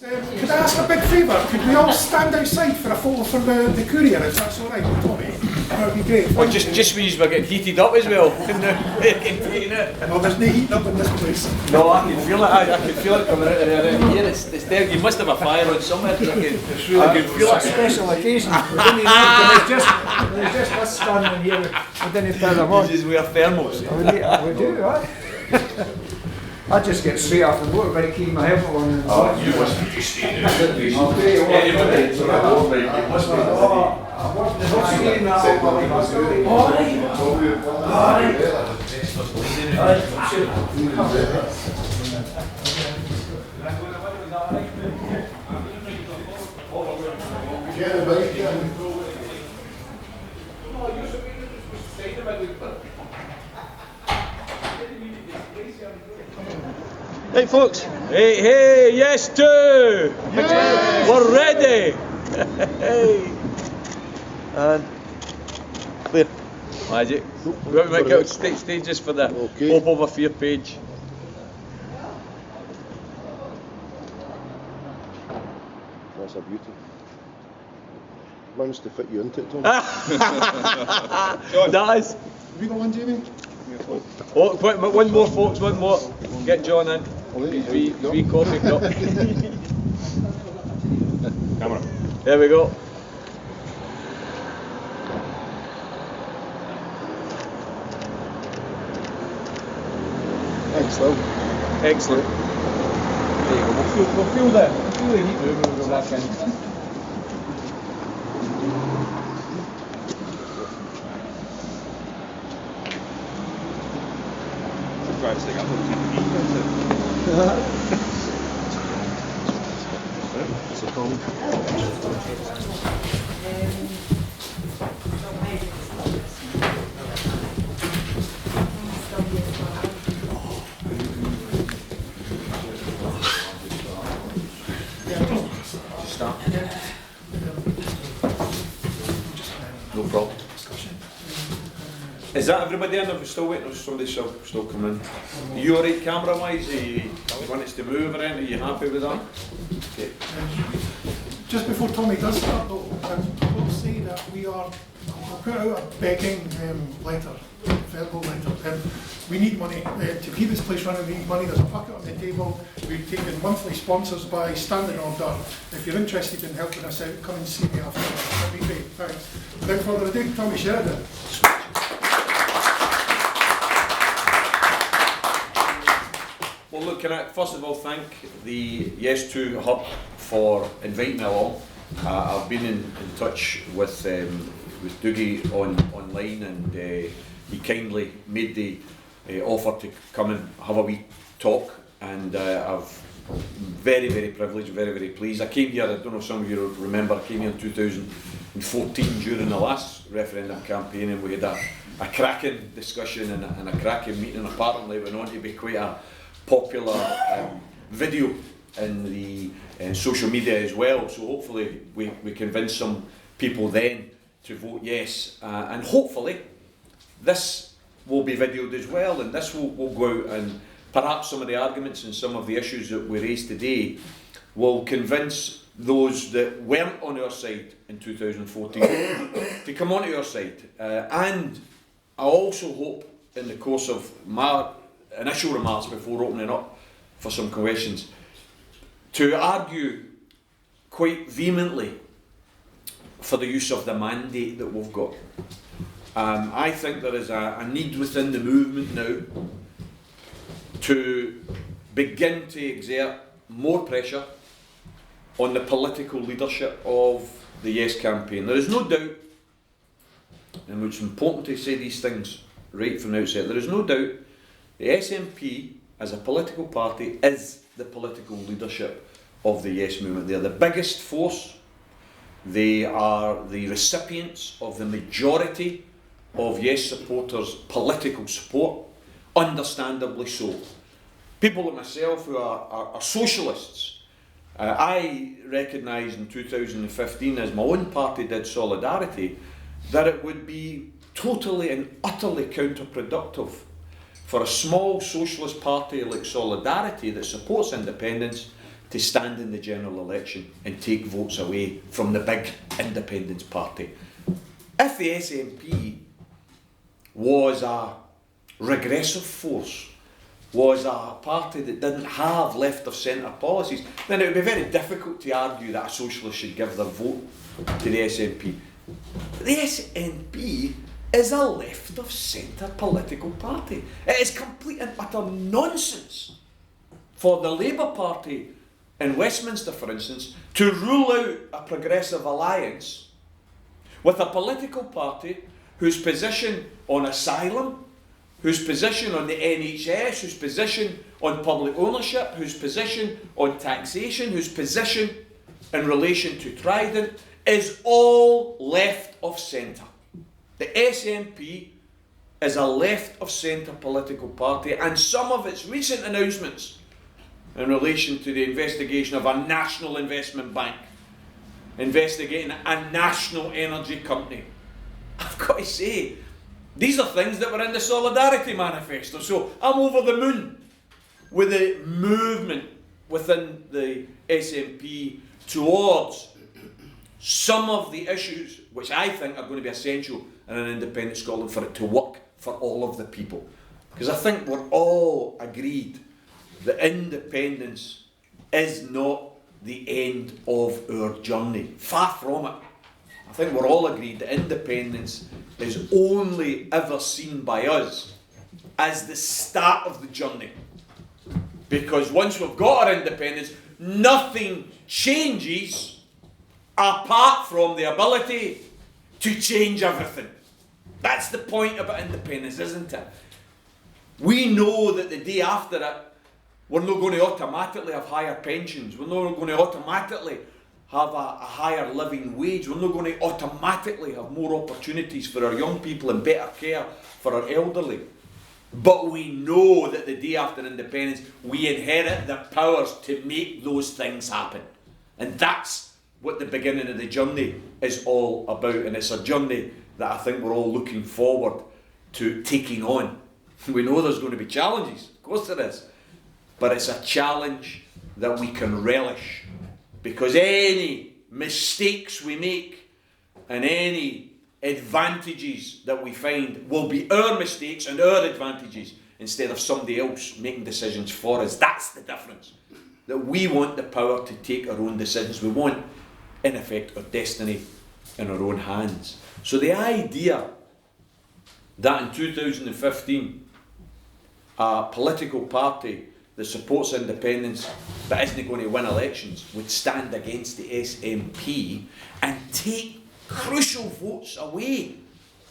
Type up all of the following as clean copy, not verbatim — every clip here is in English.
Could I ask a big favour? Could we all stand outside for a photo for the courier, if that's all right, Tommy? That would be great. Well, just when you were getting heated up as well. No, there's no heating up in this place. No, I can feel it. I can feel it coming out of here. It's there. You must have a fire on somewhere. I can feel it. Special occasion. There's just us standing here. We didn't turn them on. You just wear thermals. We do, right? I just get straight off the boat, very keen my helmet on. You must be just staying there. You must Hey folks, hey, yes too! Yes. We're ready! Hey! And clear. Magic. We might go stage just for the Hope Over Fear page. That's a beauty. Managed to fit you into it, Tom. That is. Have you got one, Jamie? Oh, one more, folks, one more. Get John in. His wee coffee cup. Camera. There we go. Excellent. Excellent. There you go. We'll feel the heat moving when we go back in. No problem. Is that everybody in, or are we still waiting, or is somebody still coming in? Are you alright camera wise? Are you want us to move or anything? Are you happy with that? Okay. Just before Tommy does start though, I will say that I'll put out a begging letter, verbal letter. We need money to keep this place running. We need money. There's a bucket on the table. We've taken monthly sponsors by standing order. If you're interested in helping us out, come and see me after. That'd be great. Thanks. Without further ado, Tommy Sheridan. Well, look, can I first of all thank the Yes 2 Hub for inviting me along. I've been in touch with Dougie online, and he kindly made the offer to come and have a wee talk, and I'm very, very privileged, very, very pleased. I came here, I don't know if some of you remember, I came here in 2014 during the last referendum campaign, and we had a cracking discussion and a cracking meeting. Apparently it went on to be quite a popular video in the social media as well, so hopefully we convince some people then to vote yes, and hopefully this will be videoed as well, and this will go out, and perhaps some of the arguments and some of the issues that we raised today will convince those that weren't on our side in 2014 to come onto our side, and I also hope in the course of my initial remarks before opening up for some questions to argue quite vehemently for the use of the mandate that we've got. I think there is a need within the movement now to begin to exert more pressure on the political leadership of the Yes campaign. There is no doubt, and it's important to say these things right from the outset, there is no doubt the SNP as a political party is the political leadership of the Yes movement. They are the biggest force. They are the recipients of the majority of Yes supporters' political support, understandably so. People like myself who are socialists, I recognised in 2015, as my own party did, Solidarity, that it would be totally and utterly counterproductive for a small socialist party like Solidarity that supports independence to stand in the general election and take votes away from the big independence party. If the SNP was a regressive force, was a party that didn't have left of centre policies, then it would be very difficult to argue that a socialist should give their vote to the SNP. But the SNP is a left of centre political party. It is complete and utter nonsense for the Labour Party in Westminster, for instance, to rule out a progressive alliance with a political party whose position on asylum, whose position on the NHS, whose position on public ownership, whose position on taxation, whose position in relation to Trident is all left of centre. The SNP is a left of centre political party, and some of its recent announcements in relation to the investigation of a national investment bank, investigating a national energy company, I've got to say, these are things that were in the Solidarity Manifesto. So I'm over the moon with the movement within the SNP towards some of the issues which I think are going to be essential in an independent Scotland for it to work for all of the people. Because I think we're all agreed that independence is not the end of our journey. Far from it. I think we're all agreed that independence is only ever seen by us as the start of the journey. Because once we've got our independence, nothing changes apart from the ability to change everything. That's the point about independence, isn't it? We know that the day after it, we're not going to automatically have higher pensions. We're not going to automatically have a higher living wage. We're not going to automatically have more opportunities for our young people and better care for our elderly. But we know that the day after independence, we inherit the powers to make those things happen. And that's what the beginning of the journey is all about. And it's a journey that I think we're all looking forward to taking on. We know there's going to be challenges. Of course there is. But it's a challenge that we can relish. Because any mistakes we make and any advantages that we find will be our mistakes and our advantages instead of somebody else making decisions for us. That's the difference. That we want the power to take our own decisions. We want, in effect, our destiny in our own hands. So the idea that in 2015 a political party that supports independence but isn't going to win elections would stand against the SNP and take crucial votes away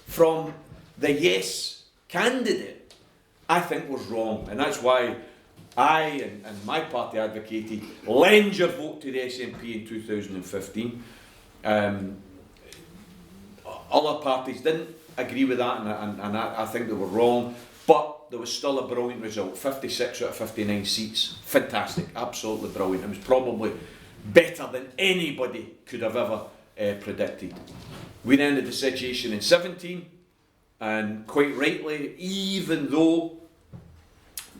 from the Yes candidate, I think was wrong. And that's why I and my party advocated lend your vote to the SNP in 2015. Other parties didn't agree with that, and I think they were wrong. But there was still a brilliant result, 56 out of 59 seats. Fantastic, absolutely brilliant. It was probably better than anybody could have ever predicted. We then had the situation in 17, and quite rightly, even though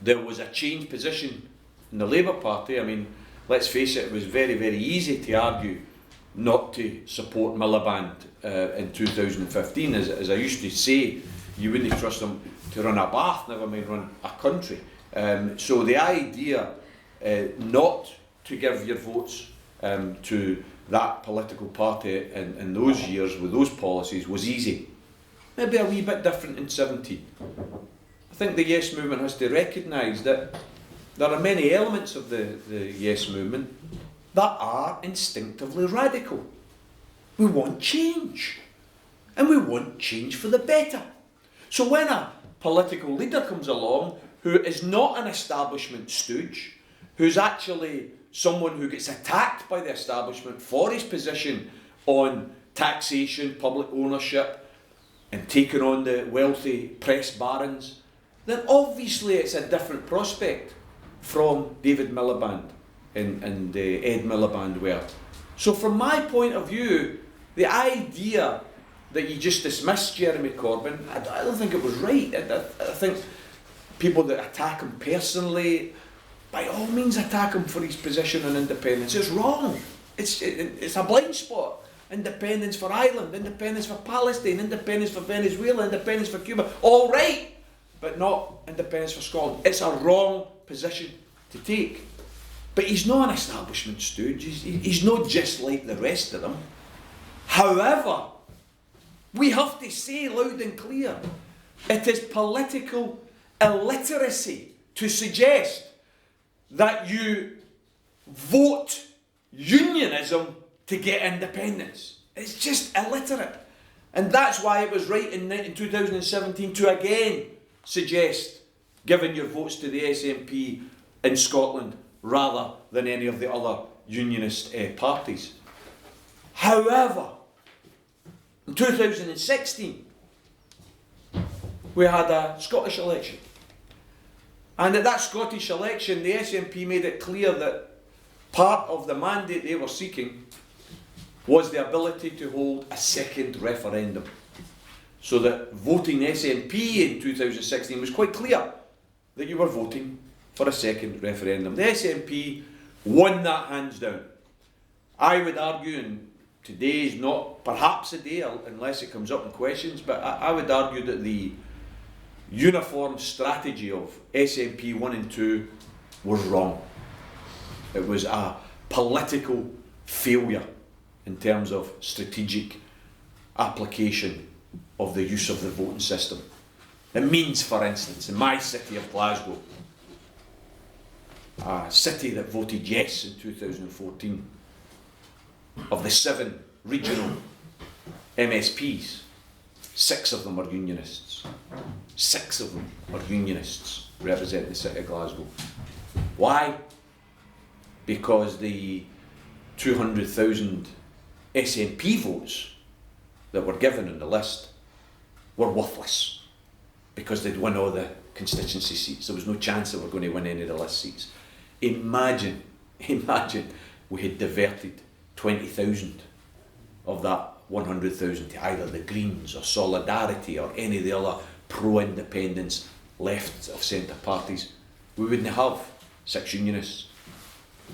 there was a changed position in the Labour Party, I mean, let's face it, it was very, very easy to argue not to support Miliband in 2015. As I used to say, you wouldn't trust them to run a bath, never mind run a country. So the idea not to give your votes to that political party in those years with those policies was easy. Maybe a wee bit different in 17. I think the Yes movement has to recognise that there are many elements of the Yes movement that are instinctively radical. We want change. And we want change for the better. So when a political leader comes along who is not an establishment stooge, who's actually someone who gets attacked by the establishment for his position on taxation, public ownership, and taking on the wealthy press barons, then obviously it's a different prospect from David Miliband and Ed Miliband were. So from my point of view, the idea that you just dismissed Jeremy Corbyn, I don't think it was right. I think people that attack him personally, by all means attack him for his position on independence. It's wrong. It's a blind spot. Independence for Ireland, independence for Palestine, independence for Venezuela, independence for Cuba. All right, but not independence for Scotland. It's a wrong position to take. But he's not an establishment stooge. He's not just like the rest of them. However, we have to say loud and clear, it is political illiteracy to suggest that you vote unionism to get independence. It's just illiterate. And that's why it was right in 2017 to again suggest giving your votes to the SNP in Scotland rather than any of the other unionist parties. However, in 2016, we had a Scottish election. And at that Scottish election, the SNP made it clear that part of the mandate they were seeking was the ability to hold a second referendum. So that voting SNP in 2016 was quite clear that you were voting for a second referendum. The SNP won that hands down. I would argue, and today is not perhaps a day unless it comes up in questions, but I would argue that the uniform strategy of SNP 1 and 2 was wrong. It was a political failure in terms of strategic application of the use of the voting system. It means, for instance, in my city of Glasgow, a city that voted yes in 2014, of the 7 regional MSPs, 6 of them are unionists. 6 of them are unionists representing the city of Glasgow. Why? Because the 200,000 SNP votes that were given on the list were worthless because they'd won all the constituency seats. There was no chance they were going to win any of the list seats. Imagine we had diverted 20,000 of that 100,000 to either the Greens or Solidarity or any of the other pro-independence left of centre parties. We wouldn't have 6 unionists.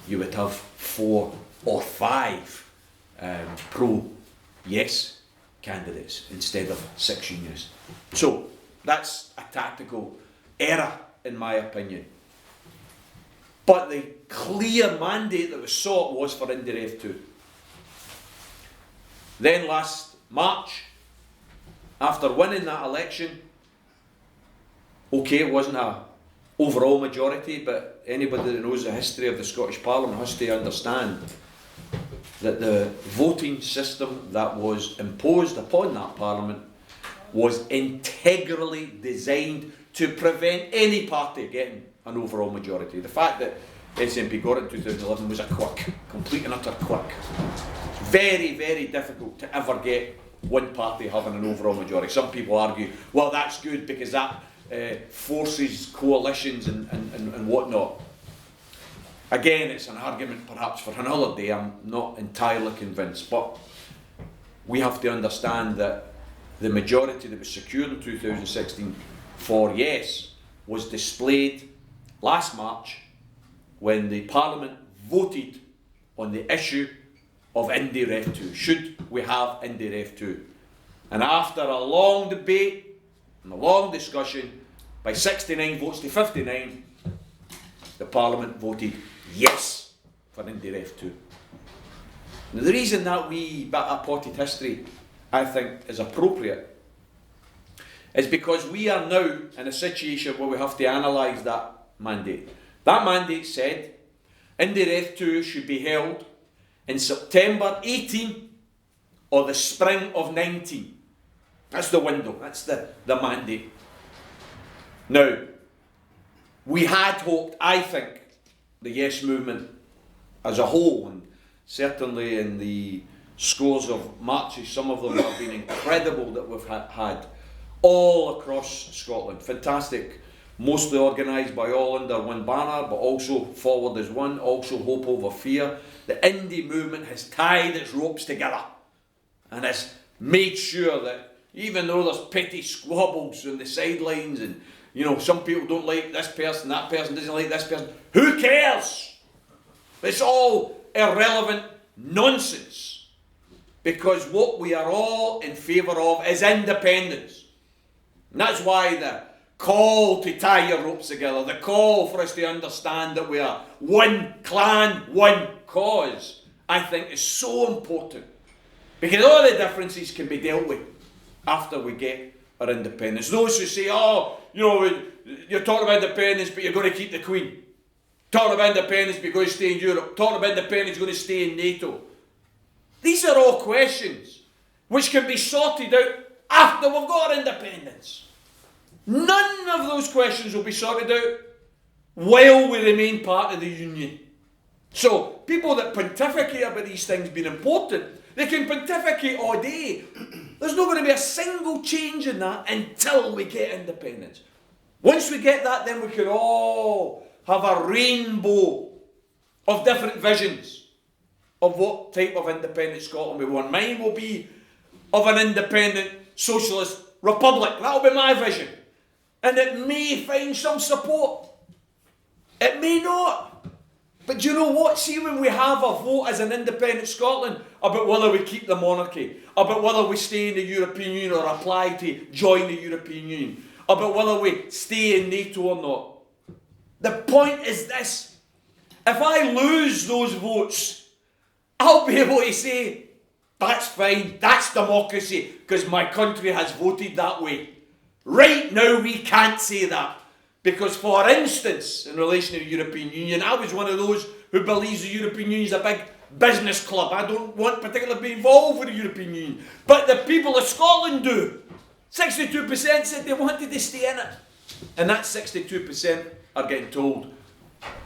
You would have 4 or 5 pro-yes candidates instead of 6 unionists. So that's a tactical error in my opinion. But the clear mandate that was sought was for Indiref 2. Then last March, after winning that election, okay, it wasn't an overall majority, but anybody that knows the history of the Scottish Parliament has to understand that the voting system that was imposed upon that Parliament was integrally designed to prevent any party getting an overall majority. The fact that SNP got it in 2011 was a quirk, complete and utter quirk. It's very, very difficult to ever get one party having an overall majority. Some people argue, well, that's good because that forces coalitions and whatnot. Again, it's an argument perhaps for another day. I'm not entirely convinced, but we have to understand that the majority that was secured in 2016 for yes was displayed last March when the Parliament voted on the issue of Indiref 2. Should we have Indiref 2? And after a long debate and a long discussion, by 69 votes to 59, the Parliament voted yes for Indiref 2. Now, the reason that wee bit of potted history, I think, is appropriate is because we are now in a situation where we have to analyse that mandate. That mandate said Indiref 2 should be held in September 18 or the spring of 19. That's the window, that's the mandate. Now, we had hoped, I think, the Yes movement as a whole, and certainly in the scores of marches, some of them have been incredible that we've had all across Scotland. Fantastic, mostly organised by all under one banner, but also Forward as One, also Hope Over Fear. The indie movement has tied its ropes together and has made sure that even though there's petty squabbles on the sidelines and you know, some people don't like this person, that person doesn't like this person. Who cares? It's all irrelevant nonsense. Because what we are all in favour of is independence. And that's why the call to tie your ropes together, the call for us to understand that we are one clan, one cause, I think is so important. Because all the differences can be dealt with after we get our independence. Those who say, oh, you know, you're talking about independence, but you're going to keep the Queen. Talking about independence, but you're going to stay in Europe. Talking about independence, you're going to stay in NATO. These are all questions which can be sorted out after we've got our independence. None of those questions will be sorted out while we remain part of the Union. So, people that pontificate about these things being important, they can pontificate all day. There's not going to be a single change in that until we get independence. Once we get that, then we can all have a rainbow of different visions of what type of independent Scotland we want. Mine will be of an independent socialist republic. That'll be my vision. And it may find some support. It may not. But do you know what? See, when we have a vote as an independent Scotland about whether we keep the monarchy, about whether we stay in the European Union or apply to join the European Union, about whether we stay in NATO or not, the point is this. If I lose those votes, I'll be able to say, that's fine, that's democracy, because my country has voted that way. Right now, we can't say that. Because, for instance, in relation to the European Union, I was one of those who believes the European Union is a big business club. I don't want particularly to be involved with the European Union. But the people of Scotland do. 62% said they wanted to stay in it. And that 62% are getting told,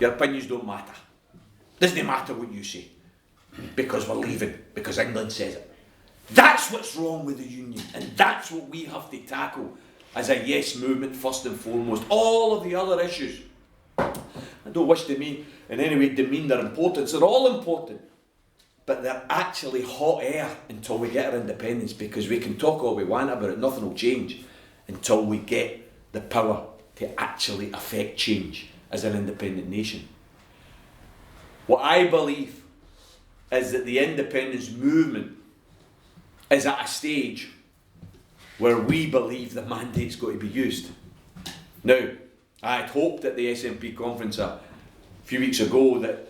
your opinions don't matter. Doesn't matter what you say. Because we're leaving. Because England says it. That's what's wrong with the Union. And that's what we have to tackle as a yes movement first and foremost. All of the other issues, I don't wish to mean in any way demean their importance. They're all important, but they're actually hot air until we get our independence, because we can talk all we want about it, nothing will change until we get the power to actually affect change as an independent nation. What I believe is that the independence movement is at a stage where we believe the mandate's got to be used. Now, I had hoped at the SNP conference a few weeks ago that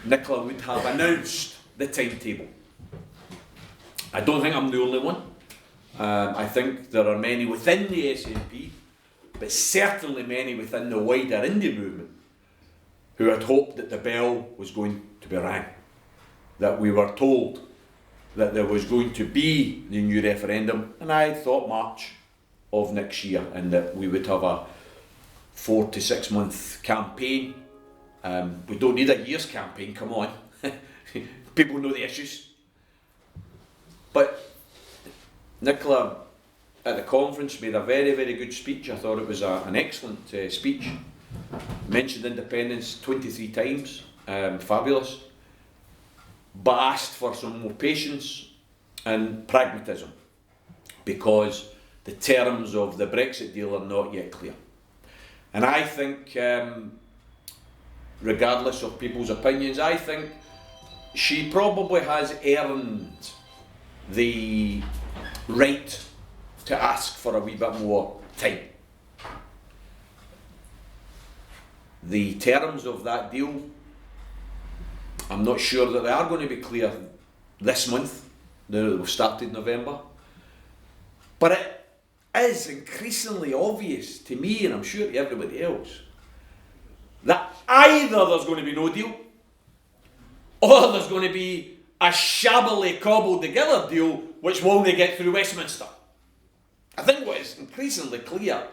Nicola would have announced the timetable. I don't think I'm the only one. I think there are many within the SNP, but certainly many within the wider Indie movement, who had hoped that the bell was going to be rang, that we were told that there was going to be the new referendum, and I thought March of next year, and that we would have a 4 to 6 month campaign. We don't need a year's campaign, come on. People know the issues. But Nicola at the conference made a very, very good speech. I thought it was an excellent speech. Mentioned independence 23 times, fabulous. But asked for some more patience and pragmatism, because the terms of the Brexit deal are not yet clear. And I think, regardless of people's opinions, I think she probably has earned the right to ask for a wee bit more time. The terms of that deal, I'm not sure that they are going to be clear this month, now that we've started November. But it is increasingly obvious to me, and I'm sure to everybody else, that either there's going to be no deal, or there's going to be a shabbily cobbled together deal which will only get through Westminster. I think what is increasingly clear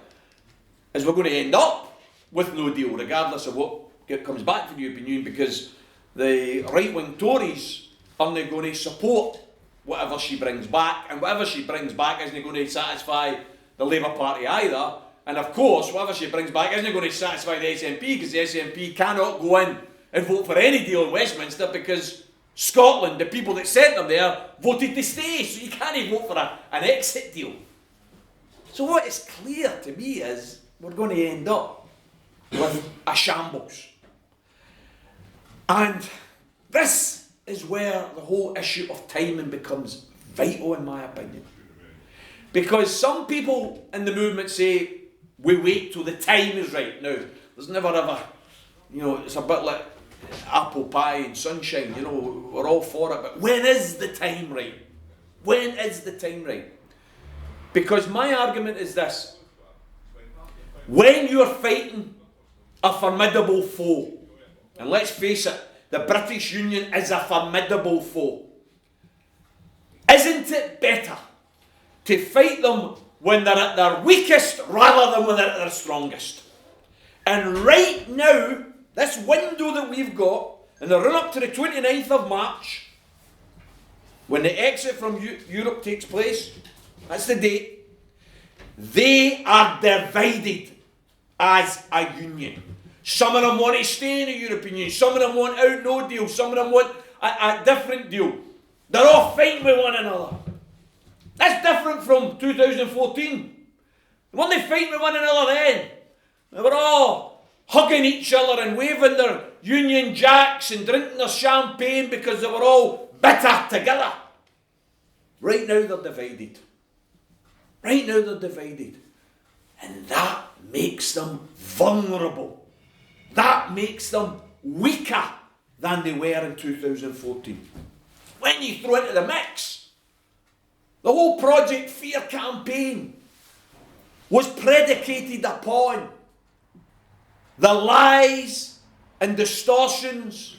is we're going to end up with no deal, regardless of what comes back from the European Union, because the right-wing Tories are not going to support whatever she brings back, and whatever she brings back isn't going to satisfy the Labour Party either. And of course, whatever she brings back isn't going to satisfy the SNP, because the SNP cannot go in and vote for any deal in Westminster, because Scotland, the people that sent them there, voted to stay, so you can't vote for an exit deal. So what is clear to me is we're going to end up with a shambles. And this is where the whole issue of timing becomes vital, in my opinion. Because some people in the movement say, we wait till the time is right. Now, there's never ever, it's a bit like apple pie and sunshine, we're all for it, but when is the time right? When is the time right? Because my argument is this: when you're fighting a formidable foe, and let's face it, the British Union is a formidable foe, isn't it better to fight them when they're at their weakest rather than when they're at their strongest? And right now, this window that we've got, in the run-up to the 29th of March, when the exit from Europe takes place, that's the date, they are divided as a union. Some of them want to stay in the European Union, some of them want out, no deal, some of them want a different deal. They're all fighting with one another. That's different from 2014. Weren't they fighting with one another then? They were all hugging each other and waving their Union Jacks and drinking their champagne because they were all bitter together. Right now they're divided. Right now they're divided. And that makes them vulnerable. That makes them weaker than they were in 2014. When you throw into the mix, the whole Project Fear campaign was predicated upon the lies and distortions.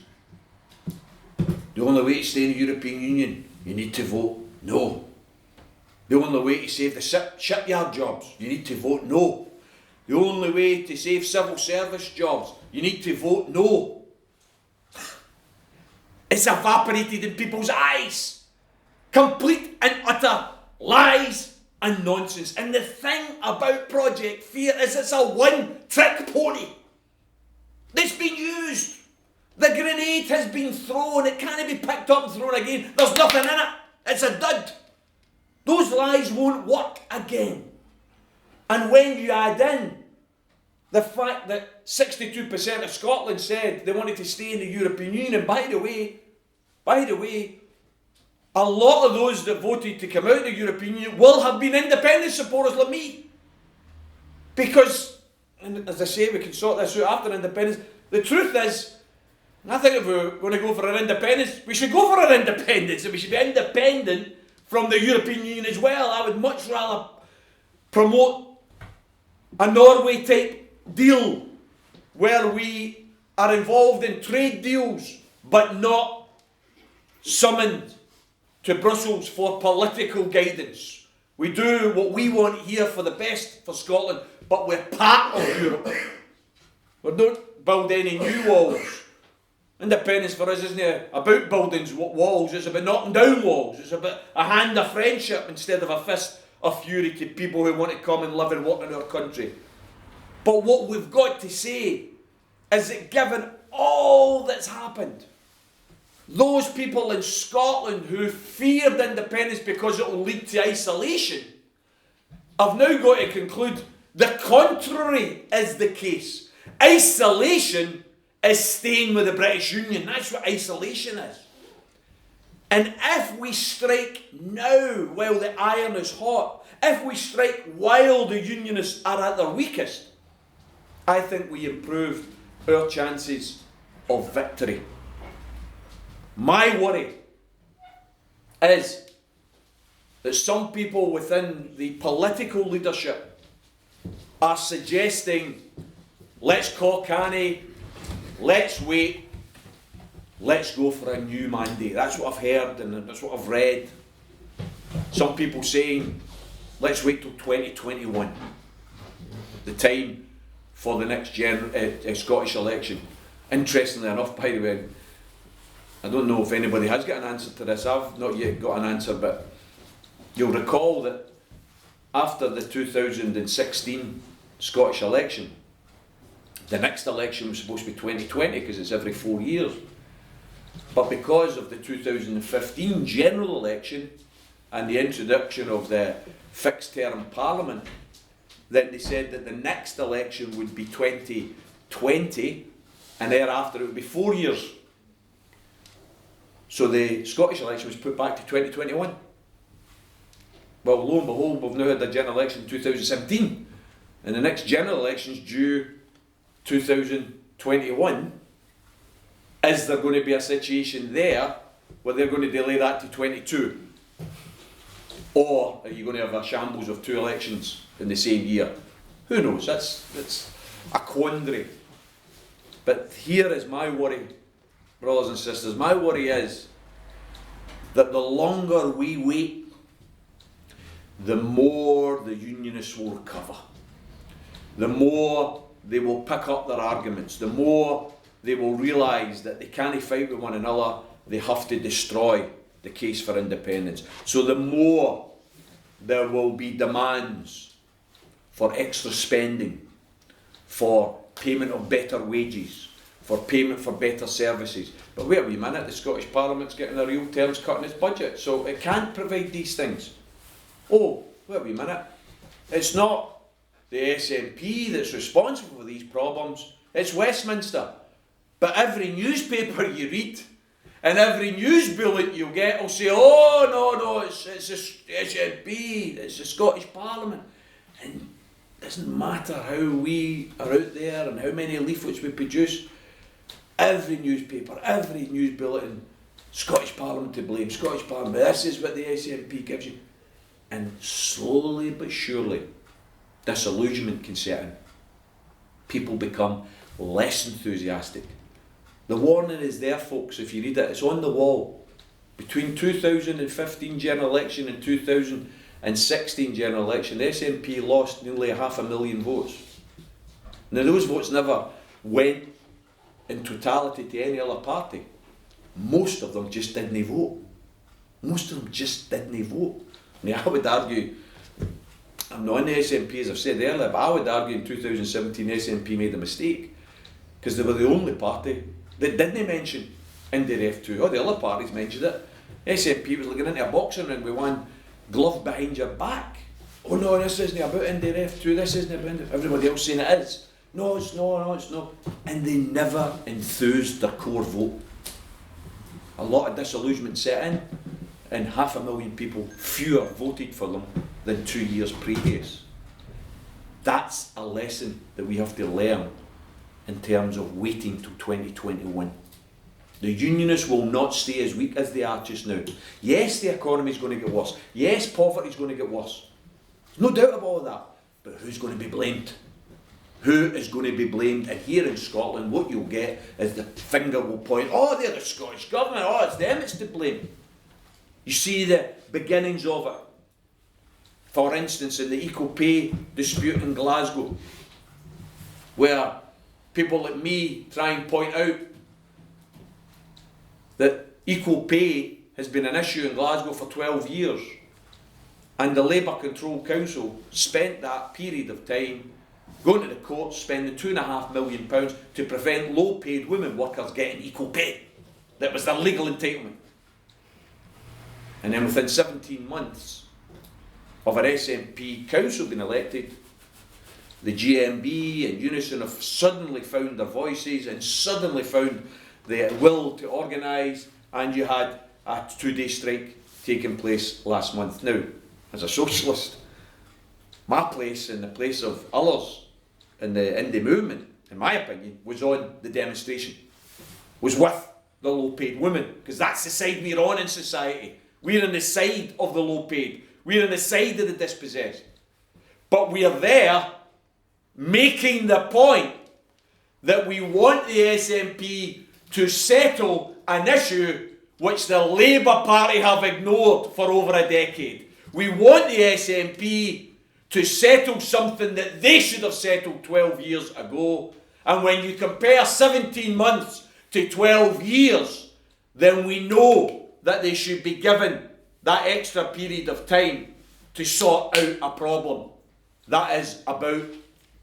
The only way to stay in the European Union, you need to vote no. The only way to save the shipyard jobs, you need to vote no. The only way to save civil service jobs, you need to vote no. It's evaporated in people's eyes. Complete and utter lies and nonsense. And the thing about Project Fear is it's a one-trick pony. It's been used. The grenade has been thrown. It can't be picked up and thrown again. There's nothing in it. It's a dud. Those lies won't work again. And when you add in the fact that 62% of Scotland said they wanted to stay in the European Union, and by the way, a lot of those that voted to come out of the European Union will have been independent supporters like me. Because, and as I say, we can sort this out after independence. The truth is, I think if we're going to go for our independence, we should go for our independence, and we should be independent from the European Union as well. I would much rather promote a Norway type deal where we are involved in trade deals but not summoned to Brussels for political guidance. We do what we want here for the best for Scotland, but we're part of Europe. We don't build any new walls. Independence for us isn't about building walls, it's about knocking down walls. It's about a hand of friendship instead of a fist of fury to people who want to come and live and work in our country. But what we've got to say is that given all that's happened, those people in Scotland who feared independence because it will lead to isolation have now got to conclude the contrary is the case. Isolation is staying with the British Union. That's what isolation is. And if we strike now while the iron is hot, if we strike while the Unionists are at their weakest, I think we improve our chances of victory. My worry is that some people within the political leadership are suggesting, let's call canny, let's wait, let's go for a new mandate. That's what I've heard and that's what I've read. Some people saying, let's wait till 2021, the time for the next Scottish election. Interestingly enough, by the way, I don't know if anybody has got an answer to this. I've not yet got an answer, but you'll recall that after the 2016 Scottish election, the next election was supposed to be 2020 because it's every 4 years. But because of the 2015 general election and the introduction of the fixed term parliament, Then they said that the next election would be 2020, and thereafter it would be 4 years. So the Scottish election was put back to 2021. Well, lo and behold, we've now had a general election in 2017, and the next general election is due 2021. Is there going to be a situation there where they're going to delay that to 22? Or are you going to have a shambles of 2 elections in the same year? Who knows? That's a quandary. But here is my worry, brothers and sisters. My worry is that the longer we wait, the more the unionists will recover. The more they will pick up their arguments. The more they will realise that they can't fight with one another. They have to destroy the case for independence. So the more there will be demands for extra spending, for payment of better wages, for payment for better services. But wait a wee minute, the Scottish Parliament's getting the real terms cut in its budget, so it can't provide these things. Oh, wait a wee minute, it's not the SNP that's responsible for these problems, it's Westminster. But every newspaper you read, and every news bulletin you'll get will say, oh no, it's the SNP, it's the Scottish Parliament. And it doesn't matter how we are out there and how many leaflets we produce, every newspaper, every news bulletin, Scottish Parliament to blame, Scottish Parliament, this is what the SNP gives you. And slowly but surely, disillusionment can set in. People become less enthusiastic. The warning is there, folks, if you read it, it's on the wall. Between 2015 general election and 2016 general election, the SNP lost nearly 500,000 votes. Now those votes never went in totality to any other party. Most of them just didn't vote. Most of them just didn't vote. Now I would argue, I'm not in the SNP as I've said earlier, but I would argue in 2017 the SNP made a mistake because they were the only party that didn't mention Indy Ref 2. All the other parties mentioned it. SNP was looking into a boxing ring with one glove behind your back. Oh no, this isn't about Indy Ref 2, this isn't about Indy. Everybody else saying it is. No, it's not. And they never enthused their core vote. A lot of disillusionment set in, and 500,000 people fewer voted for them than 2 years previous. That's a lesson that we have to learn in terms of waiting till 2021. The unionists will not stay as weak as they are just now. Yes, the economy is going to get worse. Yes, poverty is going to get worse. There's no doubt about all that. But who's going to be blamed? Who is going to be blamed? And here in Scotland, what you'll get is the finger will point, oh, they're the Scottish Government, oh, it's them it's to blame. You see the beginnings of it. For instance, in the equal pay dispute in Glasgow, where people like me try and point out that equal pay has been an issue in Glasgow for 12 years, and the Labour Control Council spent that period of time going to the courts, spending £2.5 million to prevent low-paid women workers getting equal pay. That was their legal entitlement. And then within 17 months of an SNP council being elected, the GMB and Unison have suddenly found their voices and suddenly found the will to organise, and you had a 2-day strike taking place last month. Now, as a socialist, my place and the place of others in the indie movement, in my opinion, was on the demonstration, was with the low-paid women, because that's the side we're on in society. We're on the side of the low-paid. We're on the side of the dispossessed. But we're there making the point that we want the SNP to settle an issue which the Labour Party have ignored for over a decade. We want the SNP to settle something that they should have settled 12 years ago. And when you compare 17 months to 12 years, then we know that they should be given that extra period of time to sort out a problem that is about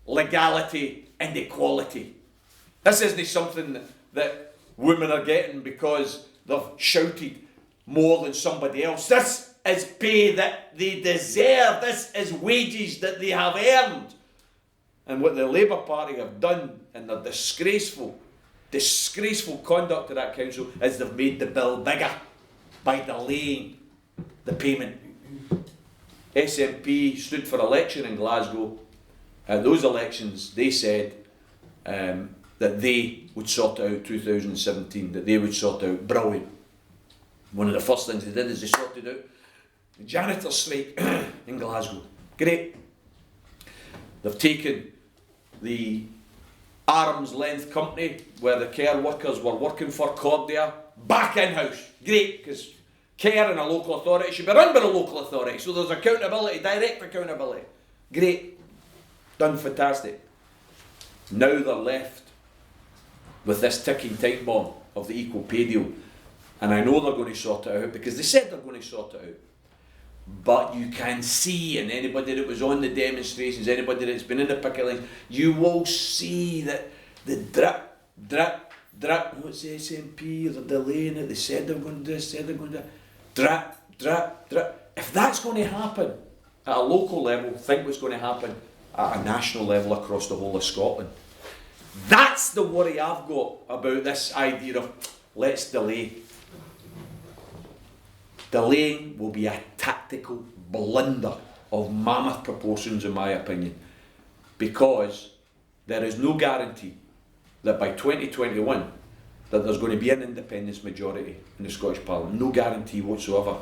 legality and equality. This isn't something that women are getting because they've shouted more than somebody else. This is pay that they deserve. This is wages that they have earned. and what the Labour Party have done in their disgraceful conduct of that council is they've made the bill bigger by delaying the payment. SNP stood for election in Glasgow. At those elections, they said that they would sort it out 2017, that they would sort it out. Brilliant. One of the first things they did is they sorted out the janitor's strike in Glasgow. Great. They've taken the arm's length company where the care workers were working for Cordia back in-house. Great, because care in a local authority should be run by the local authority, so there's accountability, direct accountability. Great. Done fantastic. Now they're left with this ticking time bomb of the equal pay deal. And I know they're going to sort it out because they said they're going to sort it out. But you can see, and anybody that was on the demonstrations, anybody that's been in the picket lines, you will see that the drip, what's the SNP, they're delaying it, they said they're going to do this, said they're going to do that. Drip. If that's going to happen at a local level, think what's going to happen at a national level across the whole of Scotland. That's the worry I've got about this idea of let's delay. Delaying will be a tactical blunder of mammoth proportions, in my opinion, because there is no guarantee that by 2021 that there's going to be an independence majority in the Scottish Parliament. No guarantee whatsoever.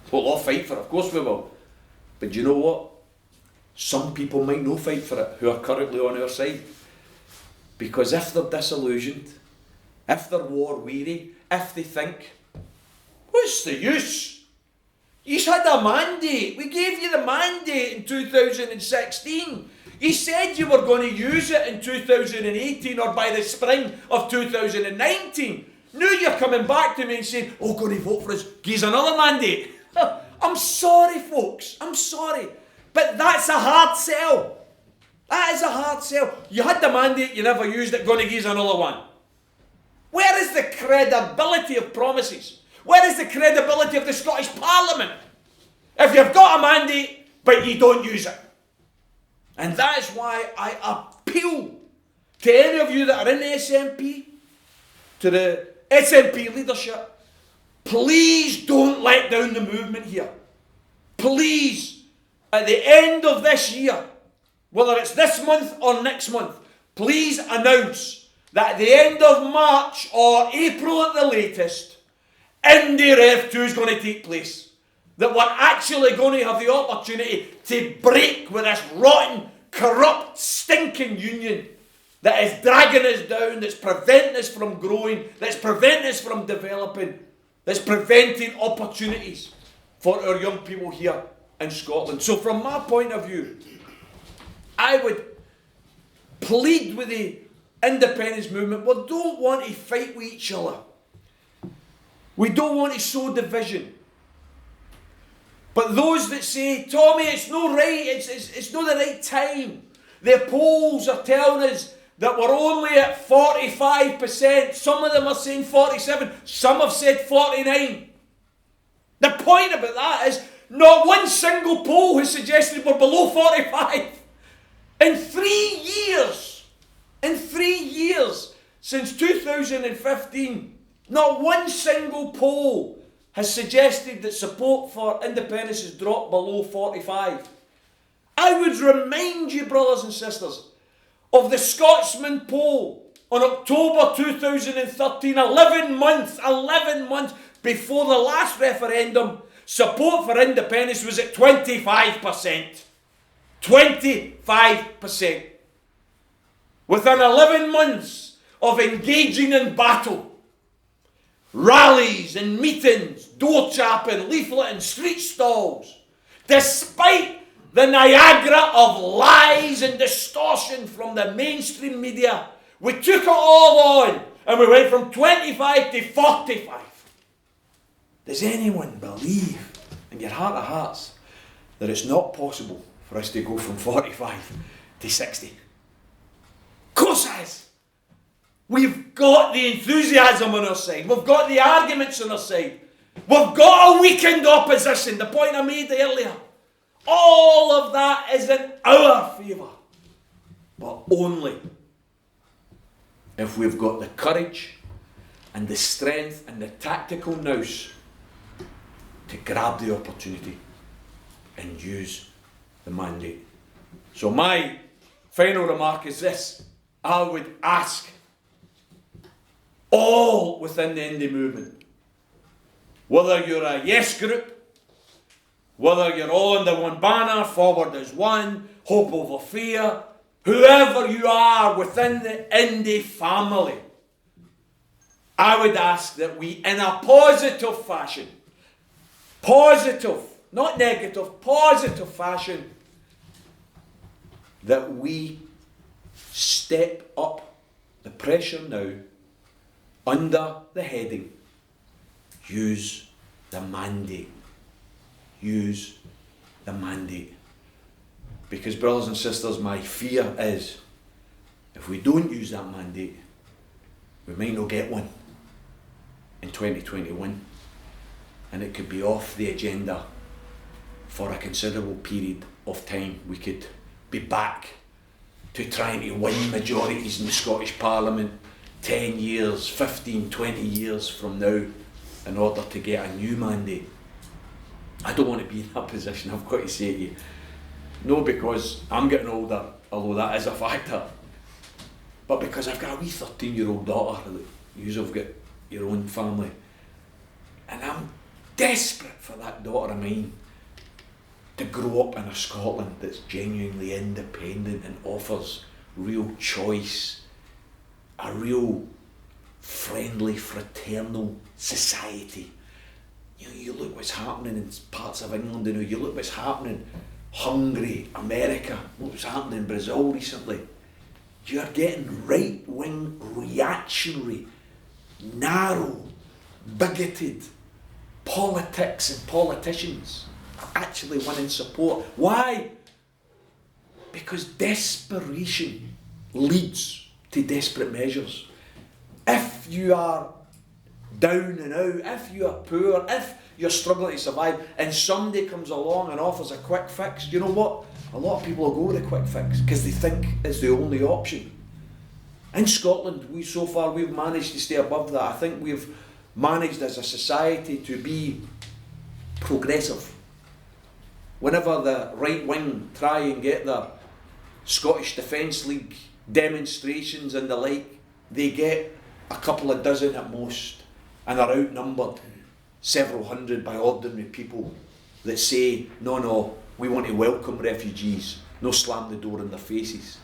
We'll all fight for it, of course we will. But do you know what? Some people might not fight for it who are currently on our side. Because if they're disillusioned, if they're war weary, if they think, what's the use? You had a mandate. We gave you the mandate in 2016. You said you were going to use it in 2018 or by the spring of 2019. Now you're coming back to me and saying, oh, going to vote for us. Give us another mandate. I'm sorry, folks. I'm sorry. But that's a hard sell. That is a hard sell. You had the mandate, you never used it, going to give us another one. Where is the credibility of promises? Where is the credibility of the Scottish Parliament? If you've got a mandate, but you don't use it. And that is why I appeal to any of you that are in the SNP, to the SNP leadership, please don't let down the movement here. Please, at the end of this year, whether it's this month or next month, please announce that at the end of March or April at the latest, Indy Rev 2 is going to take place. That we're actually going to have the opportunity to break with this rotten, corrupt, stinking union that is dragging us down, that's preventing us from growing, that's preventing us from developing, that's preventing opportunities for our young people here in Scotland. So from my point of view, I would plead with the independence movement. We don't want to fight with each other. We don't want to sow division. But those that say, Tommy, it's not right, it's not the right time. The polls are telling us that we're only at 45%. Some of them are saying 47%. Some have said 49%. The point about that is not one single poll has suggested we're below 45%. In 3 years, since 2015, not one single poll has suggested that support for independence has dropped below 45%. I would remind you, brothers and sisters, of the Scotsman poll on October 2013, 11 months before the last referendum. Support for independence was at 25%. 25%. Within 11 months of engaging in battle, rallies and meetings, door chapping, leafleting, street stalls, despite the Niagara of lies and distortion from the mainstream media, we took it all on and we went from 25 to 45. Does anyone believe in your heart of hearts that it's not possible for us to go from 45 to 60? Of course it is. We've got the enthusiasm on our side. We've got the arguments on our side. We've got a weakened opposition. The point I made earlier. All of that is in our favour. but only if we've got the courage and the strength and the tactical nous to grab the opportunity and use the mandate. So my final remark is this: I would ask all within the indie movement, whether you're a Yes group, whether you're all under one banner, Forward as One, Hope Over Fear, whoever you are within the indie family, I would ask that we, in a positive fashion, positive, not negative, positive fashion, that we step up the pressure now under the heading, use the mandate. Use the mandate. Because, brothers and sisters, my fear is if we don't use that mandate, we might not get one in 2021, and it could be off the agenda for a considerable period of time. We could be back to trying to win majorities in the Scottish Parliament 10 years, 15, 20 years from now in order to get a new mandate. I don't want to be in that position, I've got to say to you. No, because I'm getting older, although that is a factor, but because I've got a wee 13-year-old daughter that you've got your own family, and I'm desperate for that daughter of mine to grow up in a Scotland that's genuinely independent and offers real choice, a real friendly, fraternal society. You know, you look what's happening in parts of England, you look what's happening Hungary, America, what's happening in Brazil recently. You're getting right-wing, reactionary, narrow, bigoted politics and politicians actually winning support. Why? Because desperation leads to desperate measures. If you are down and out, if you are poor, if you're struggling to survive, and somebody comes along and offers a quick fix, you know what? A lot of people will go with a quick fix because they think it's the only option. In Scotland, we've managed to stay above that. I think we've managed as a society to be progressive. Whenever the right wing try and get their Scottish Defence League demonstrations and the like, they get a couple of dozen at most, and are outnumbered several hundred by ordinary people that say, no, we want to welcome refugees, no slam the door in their faces.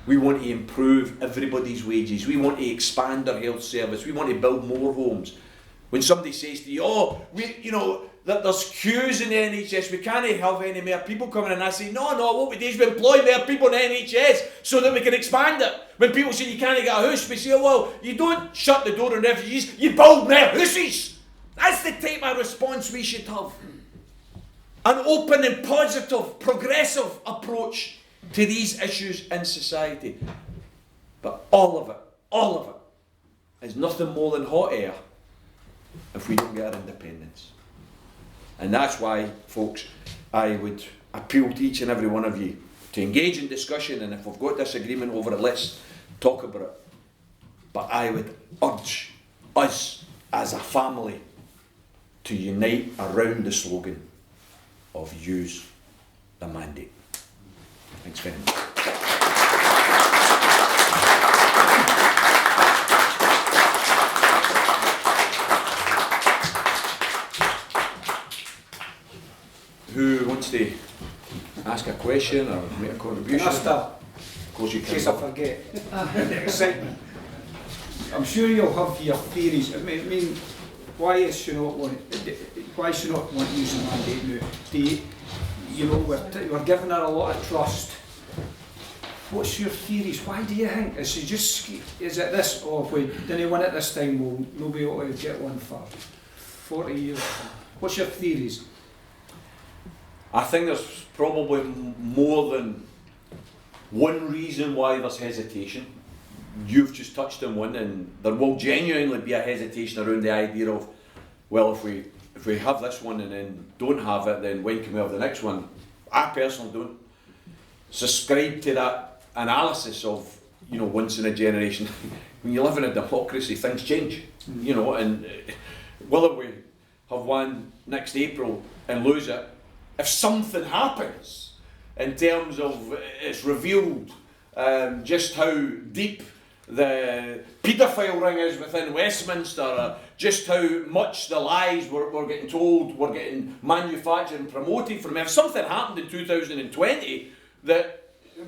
We want to improve everybody's wages. We want to expand our health service. We want to build more homes. When somebody says to you, that there's queues in the NHS, we can't have any more people coming in, I say, no, what we do is we employ more people in the NHS so that we can expand it. When people say you can't get a house, we say, well, you don't shut the door on refugees, you build more houses. That's the type of response we should have. An open and positive, progressive approach to these issues in society. But all of it is nothing more than hot air if we don't get our independence. And that's why, folks, I would appeal to each and every one of you to engage in discussion, and if we've got disagreement over it, let's talk about it. But I would urge us as a family to unite around the slogan of use the mandate. Thanks very much. Who wants to ask a question or make a contribution? Can I start? Of course you In can. case I forget. The excitement. I'm sure you'll have your theories. I mean, why should not want to use the mandate now? We're giving her a lot of trust. What's your theories? Why do you think? Is it this? Oh, if we didn't win it this time, we'll not be able to get one for 40 years. What's your theories? I think there's probably more than one reason why there's hesitation. You've just touched on one, and there will genuinely be a hesitation around the idea of, well, if we have this one and then don't have it, then when can we have the next one? I personally don't subscribe to that analysis of, once in a generation. When you live in a democracy, things change, and whether we have one next April and lose it, if something happens in terms of it's revealed just how deep the paedophile ring is within Westminster, just how much the lies we're getting told, we're getting manufactured and promoted from. If something happened in 2020 that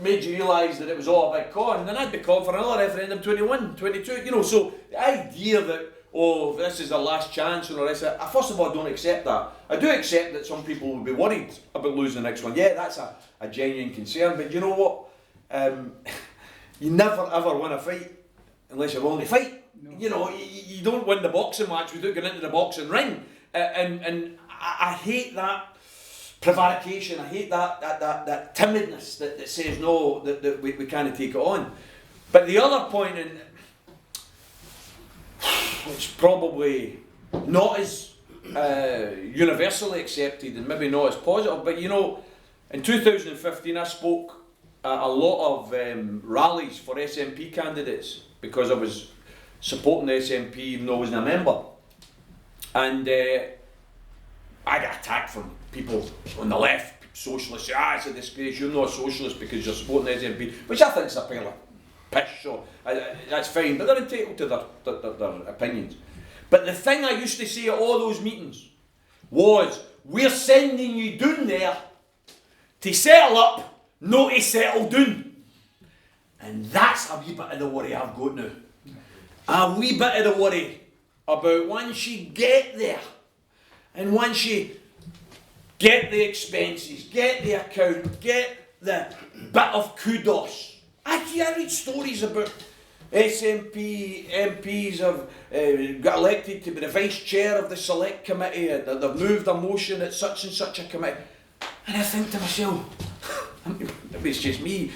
made you realise that it was all a big con, then I'd be calling for another referendum 21, 22, so the idea that, this is the last chance and all this, first of all, I don't accept that. I do accept that some people will be worried about losing the next one. Yeah, that's a genuine concern, but you know what? You never ever win a fight unless you're willing to fight. No. You don't win the boxing match without going into the boxing ring. And I hate that prevarication, I hate that timidness that says no, that we can't take it on. But the other point, and it's probably not as universally accepted and maybe not as positive, but in 2015 I spoke at a lot of rallies for SNP candidates because I was supporting the SNP even though I wasn't a member. And I got attacked from people on the left, socialists, it's a disgrace, you're not a socialist because you're supporting the SNP, which I think is a pile of piss, so that's fine, but they're entitled to their opinions. But the thing I used to say at all those meetings was, we're sending you down there to settle up, not to settle down. And that's a wee bit of the worry I've got now. A wee bit of the worry about once you get there, and once you get the expenses, get the account, get the bit of kudos. I read stories about SNP MPs have got elected to be the vice chair of the select committee, and they've moved a motion at such and such a committee. And I think to myself, maybe it's just me,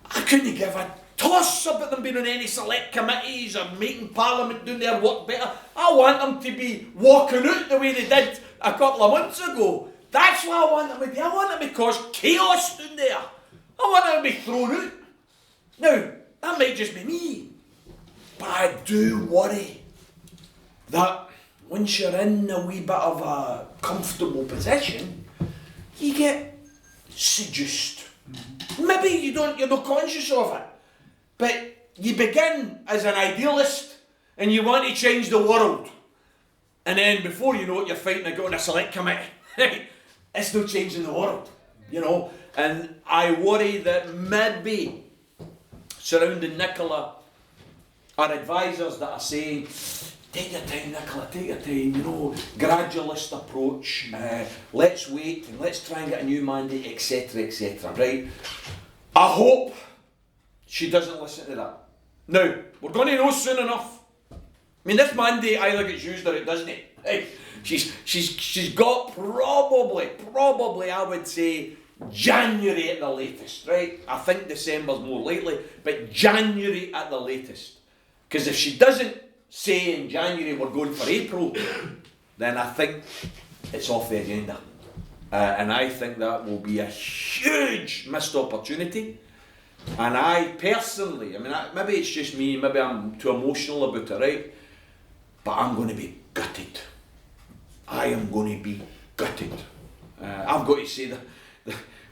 I couldn't give a toss about them being on any select committees or making Parliament doing their work better. I want them to be walking out the way they did a couple of months ago. That's what I want them to do. I want them to cause chaos down there. I want them to be thrown out. Now, that might just be me, but I do worry that once you're in a wee bit of a comfortable position, you get seduced. Maybe you're not conscious of it, but you begin as an idealist and you want to change the world. And then before you know it, you're fighting to go on a select committee. It's not changing the world, And I worry that maybe surrounding Nicola are advisors that are saying, take your time, Nicola, take your time, gradualist approach, let's wait and let's try and get a new mandate, etc, etc, right? I hope she doesn't listen to that. Now, we're going to know soon enough. I mean, this mandate either gets used or it doesn't. Right? She's got probably, I would say, January at the latest, right? I think December's more likely, but January at the latest. Because if she doesn't say in January we're going for April, then I think it's off the agenda. And I think that will be a huge missed opportunity. And I personally, maybe it's just me, maybe I'm too emotional about it, right? But I'm going to be gutted. I am going to be gutted. I've got to say that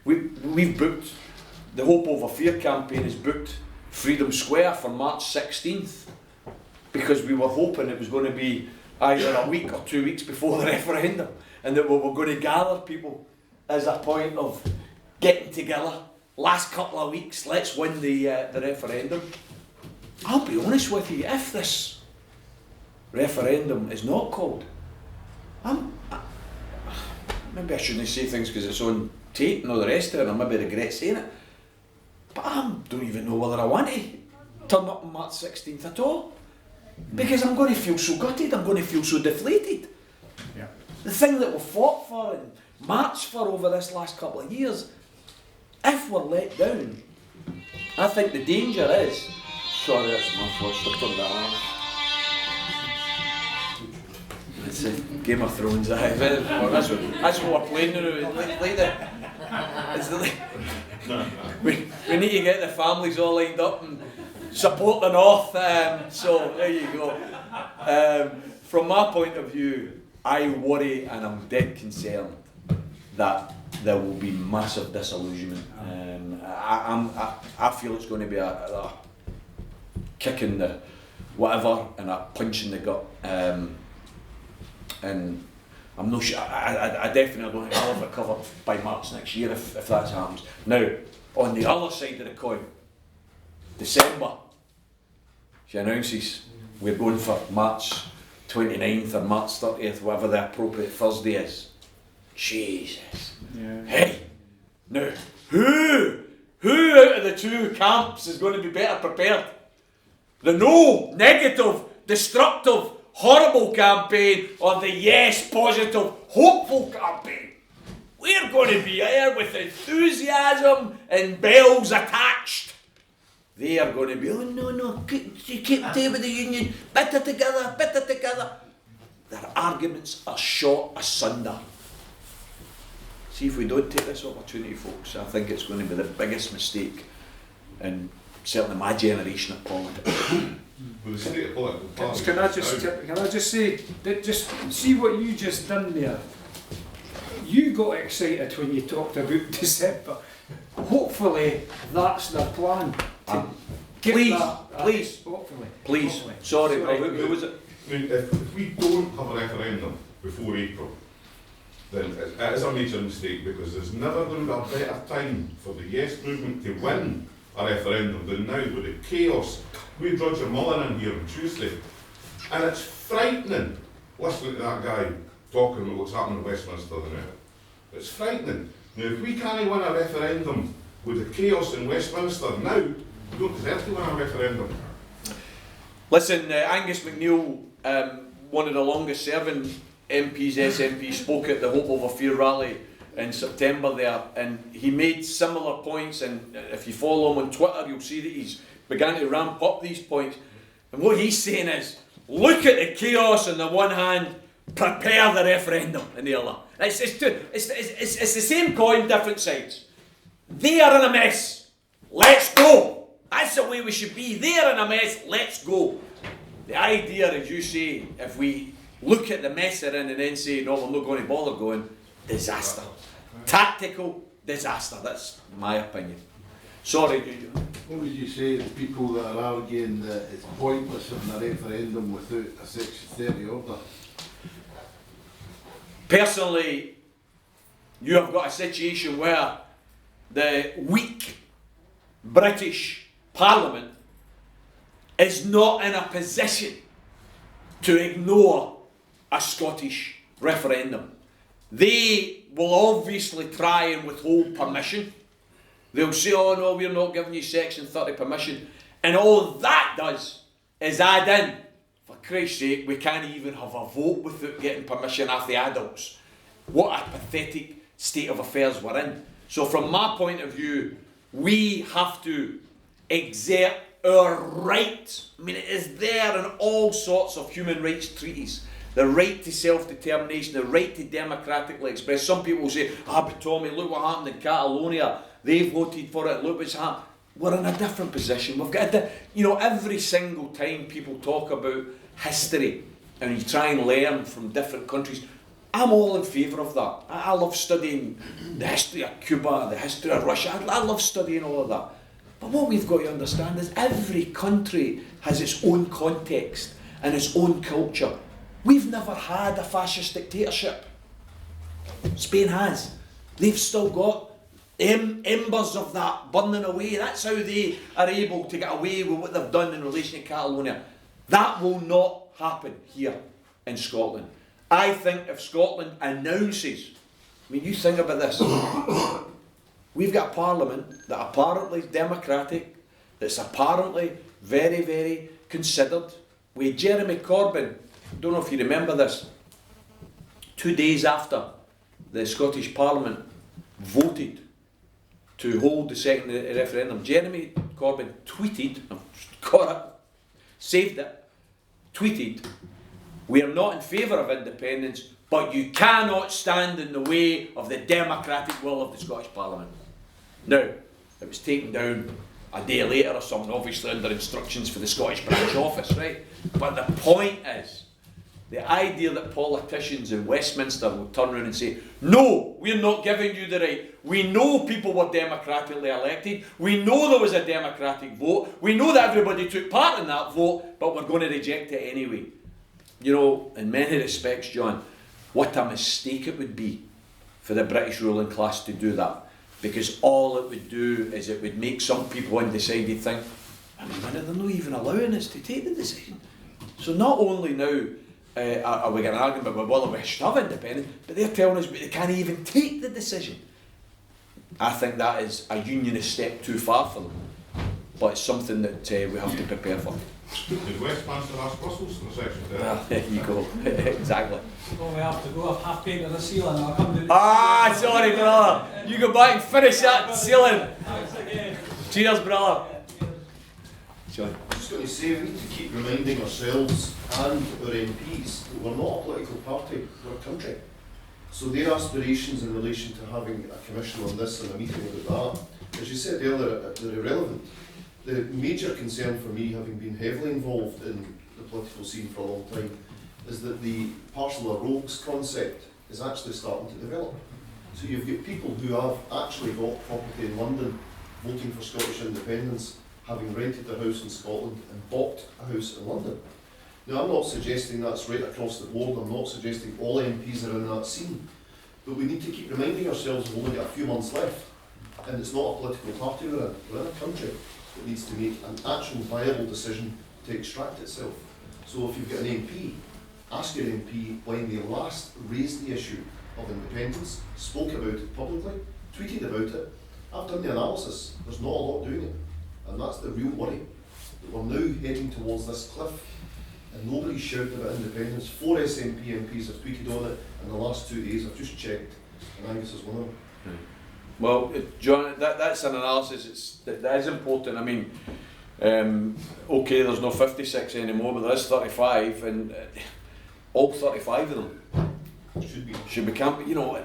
we've booked, the Hope Over Fear campaign is booked Freedom Square for March 16th because we were hoping it was going to be either a week or 2 weeks before the referendum and that we were going to gather people as a point of getting together. Last couple of weeks, let's win the referendum. I'll be honest with you, if this referendum is not called, maybe I shouldn't say things because it's on tape and all the rest of it, and I maybe regret saying it, but I don't even know whether I want to turn up on March 16th at all, because I'm going to feel so gutted, I'm going to feel so deflated. Yeah. The thing that we fought for and marched for over this last couple of years, if we're let down, I think the danger is, sorry that's my voice, I've turned that on. It's a Game of Thrones, that's what we're playing now. It's we need to get the families all lined up and support the North. So there you go. From my point of view, I worry and I'm dead concerned that there will be massive disillusionment. I feel it's going to be a kick in the whatever and a punch in the gut. And I'm not sure. I definitely don't think I'll have recovered by March next year if that happens. Now, on the other side of the coin, December, she announces we're going for March 29th or March 30th, whatever the appropriate Thursday is. Jesus. Yeah. Hey, now, who out of the two camps is going to be better prepared? The no, negative, destructive, horrible campaign or the yes, positive, hopeful campaign? We're going to be here with enthusiasm and bells attached. They are going to be, oh no, keep day with the union, better together. Their arguments are shot asunder. See, if we don't take this opportunity, folks, I think it's going to be the biggest mistake in certainly my generation of politics. Well, the state of political parties Can I just say, that just see what you just done there. You got excited when you talked about December. Hopefully, that's their plan. Please, Hopefully. Sorry, who was it? I mean, if we don't have a referendum before April, then it is a major mistake, because there's never going to be a better time for the Yes movement to win a referendum than now, with the chaos. We had Roger Mullen in here on Tuesday, and it's frightening listening to that guy talking about what's happening in Westminster now. It's frightening. Now, if we can't win a referendum with the chaos in Westminster now, we don't deserve to win a referendum. Listen, Angus MacNeil, one of the longest serving MPs, SNP, spoke at the Hope Over Fear rally in September there, and he made similar points, and if you follow him on Twitter you'll see that he's began to ramp up these points, and what he's saying is, look at the chaos on the one hand, prepare the referendum on the other. It's the same coin, different sides. They are in a mess, let's go. That's the way we should be. They are in a mess, let's go. The idea, as you say, if we look at the mess they're in and then say, no, we're not going to bother going, disaster. Tactical disaster, that's my opinion. Sorry, What would you say to people that are arguing that it's pointless having a referendum without a Section 30 order? Personally, you have got a situation where the weak British Parliament is not in a position to ignore a Scottish referendum. They will obviously try and withhold permission. They'll say, oh no, we're not giving you Section 30 permission. And all that does is add in, for Christ's sake, we can't even have a vote without getting permission off the adults. What a pathetic state of affairs we're in. So from my point of view, we have to exert our right. I mean, it is there in all sorts of human rights treaties. The right to self-determination, the right to democratically express. Some people will say, but Tommy, look what happened in Catalonia. They voted for it, look what's happened. We're in a different position. We've got every single time people talk about history and you try and learn from different countries, I'm all in favour of that. I love studying the history of Cuba, the history of Russia. I love studying all of that. But what we've got to understand is every country has its own context and its own culture. We've never had a fascist dictatorship. Spain has. They've still got embers of that burning away. That's how they are able to get away with what they've done in relation to Catalonia. That will not happen here in Scotland. I think if Scotland announces, I mean, you think about this, we've got a parliament that apparently is democratic, that's apparently very, very considered. With Jeremy Corbyn, I don't know if you remember this, 2 days after the Scottish Parliament voted to hold the second referendum, Jeremy Corbyn tweeted, got it, saved it, tweeted, we are not in favour of independence, but you cannot stand in the way of the democratic will of the Scottish Parliament. Now, It was taken down a day later or something, obviously under instructions for the Scottish branch office, right? But the point is, the idea that politicians in Westminster will turn around and say, no, we're not giving you the right. We know people were democratically elected. We know there was a democratic vote. We know that everybody took part in that vote, but we're going to reject it anyway. You know, in many respects, John, what a mistake it would be for the British ruling class to do that. Because all it would do is it would make some people undecided think, I mean, they're not even allowing us to take the decision. So not only now are we getting an argument about whether we should have independence, but they're telling us they can't even take the decision. I think that is a unionist step too far for them, but it's something that we have to prepare for. Did Westminster ask Brussels for Section 10? Well, there you go, exactly. Well, we have to go. I've half painted the ceiling. I'll come down. Ah, sorry, brother. You go back and finish that ceiling. Cheers, brother. John. I'm just going to say, we need to keep reminding ourselves and our MPs that we're not a political party, we're a country. So their aspirations in relation to having a commission on this and a meeting about that, as you said earlier, they're irrelevant. The major concern for me, having been heavily involved in the political scene for a long time, is that the parcel of rogues concept is actually starting to develop. So you've got people who have actually got property in London, voting for Scottish independence, having rented a house in Scotland and bought a house in London. Now, I'm not suggesting that's right across the board, I'm not suggesting all MPs are in that scene, but we need to keep reminding ourselves we've only got a few months left, and it's not a political party we're in a country that needs to make an actual viable decision to extract itself. So if you've got an MP, ask your MP when they last raised the issue of independence, spoke about it publicly, tweeted about it. I've done the analysis, there's not a lot doing it. And that's the real worry, that we're now heading towards this cliff and nobody's shouting about independence. 4 SNP MPs have tweeted on it in the last 2 days. I've just checked, and Angus is one of them. Well, John, that's an analysis that is important. I mean, okay, there's no 56 anymore, but there is 35, and all 35 of them should be camping. You know,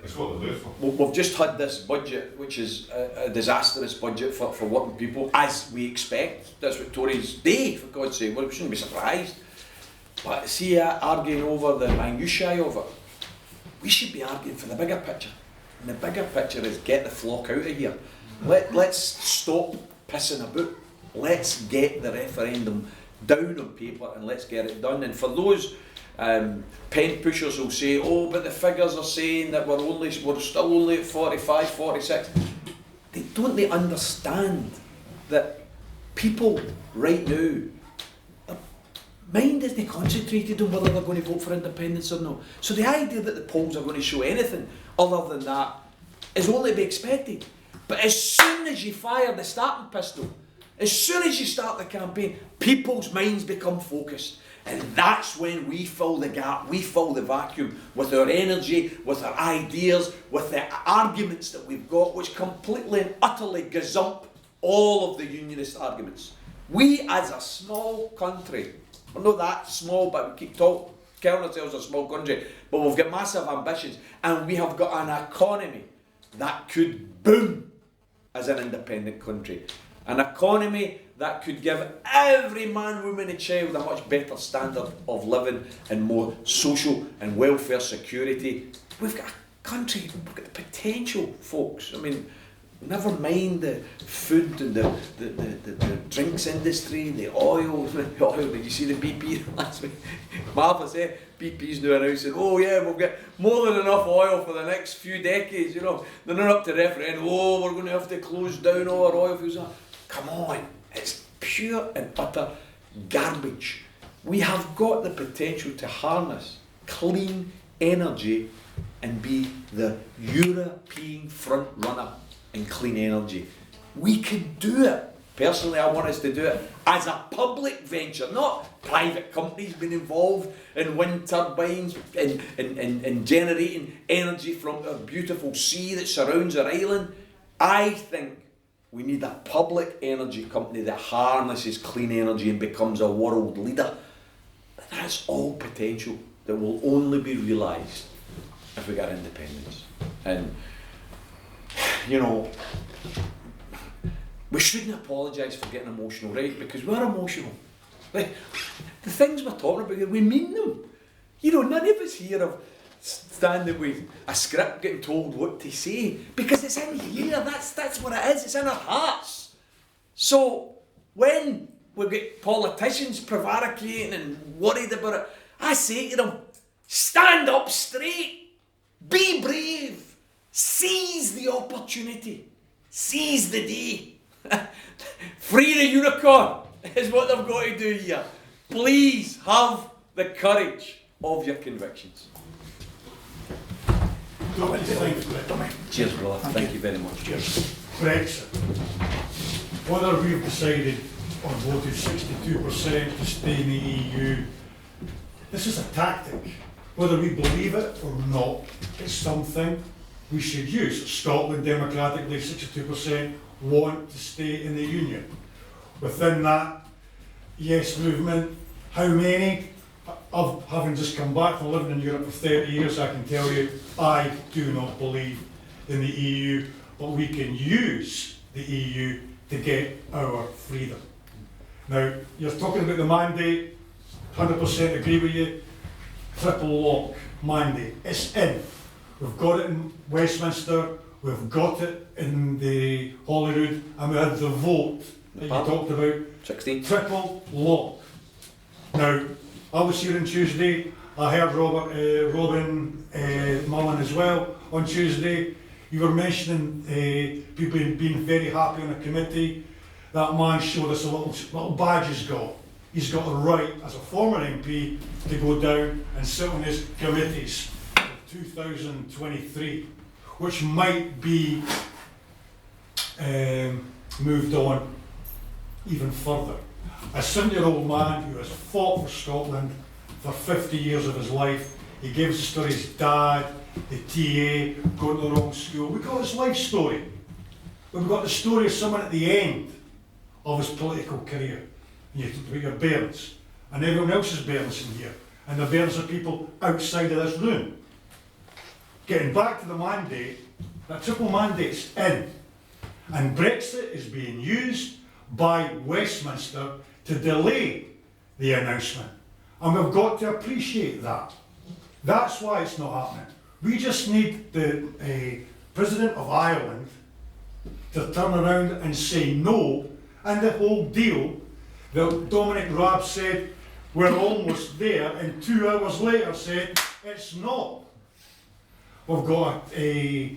It's what they're there for. we've just had this budget, which is a disastrous budget for working people, as we expect. That's what Tories do, for God's sake. Well, we shouldn't be surprised. But see, arguing over the minutiae of it, we should be arguing for the bigger picture. And the bigger picture is get the flock out of here. Let's stop pissing about. Let's get the referendum down on paper and let's get it done. And for those pen pushers who'll say, oh, but the figures are saying that we're still only at 45, 46. They understand that people right now, their mind isn't concentrated on whether they're going to vote for independence or not. So the idea that the polls are going to show anything other than that is only to be expected. But as soon as you fire the starting pistol, as soon as you start the campaign, people's minds become focused. And that's when we fill the gap, we fill the vacuum with our energy, with our ideas, with the arguments that we've got, which completely and utterly gazump all of the unionist arguments. We as a small country, we're not that small, but we keep calling ourselves a small country, but we've got massive ambitions, and we have got an economy that could boom as an independent country. An economy that could give every man, woman and child a much better standard of living and more social and welfare security. We've got a country, we've got the potential, folks. I mean, never mind the food and the drinks industry, the oil. Did you see the BP last week? Martha said BP's now announcing, oh yeah, we'll get more than enough oil for the next few decades. You know, they're not up to referendum. Oh, we're going to have to close down all our oil fields. Come on, it's pure and utter garbage. We have got the potential to harness clean energy and be the European front runner in clean energy. We can do it. Personally, I want us to do it as a public venture, not private companies being involved in wind turbines and generating energy from our beautiful sea that surrounds our island. I think we need a public energy company that harnesses clean energy and becomes a world leader. That's all potential that will only be realised if we get independence. And, you know, we shouldn't apologise for getting emotional, right? Because we're emotional. Like, the things we're talking about here, we mean them. You know, none of us here are standing with a script getting told what to say, because it's in here, that's what it is, it's in our hearts. So, when we get politicians prevaricating and worried about it, I say to them, stand up straight, be brave, seize the opportunity, seize the day. Free the unicorn is what they've got to do here. Please have the courage of your convictions. Cheers, brother. Thank you very much. Cheers. Brexit. Whether we've decided or voted 62% to stay in the EU, this is a tactic. Whether we believe it or not, it's something we should use. Scotland, democratically, 62% want to stay in the Union. Within that yes movement, how many? Of having just come back from living in Europe for 30 years, I can tell you, I do not believe in the EU, but we can use the EU to get our freedom. Now, you're talking about the mandate, 100% agree with you, triple lock mandate, it's in. We've got it in Westminster, we've got it in the Holyrood, and we had the vote that you talked about. 16. Triple lock. Now, I was here on Tuesday, I heard Robin Mullen as well on Tuesday. You were mentioning people being very happy on a committee. That man showed us a little badge he's got. He's got a right, as a former MP, to go down and sit on his committees for 2023, which might be moved on even further. A 70-year-old man who has fought for Scotland for 50 years of his life. He gives the story of his dad, the TA, going to the wrong school. We've got his life story. We've got the story of someone at the end of his political career. And you talk about your parents, and everyone else's parents in here. And the parents are people outside of this room. Getting back to the mandate, that triple mandate's in. And Brexit is being used by Westminster to delay the announcement. And we've got to appreciate that. That's why it's not happening. We just need the President of Ireland to turn around and say no, and the whole deal that Dominic Raab said, we're almost there, and 2 hours later said, it's not. We've got the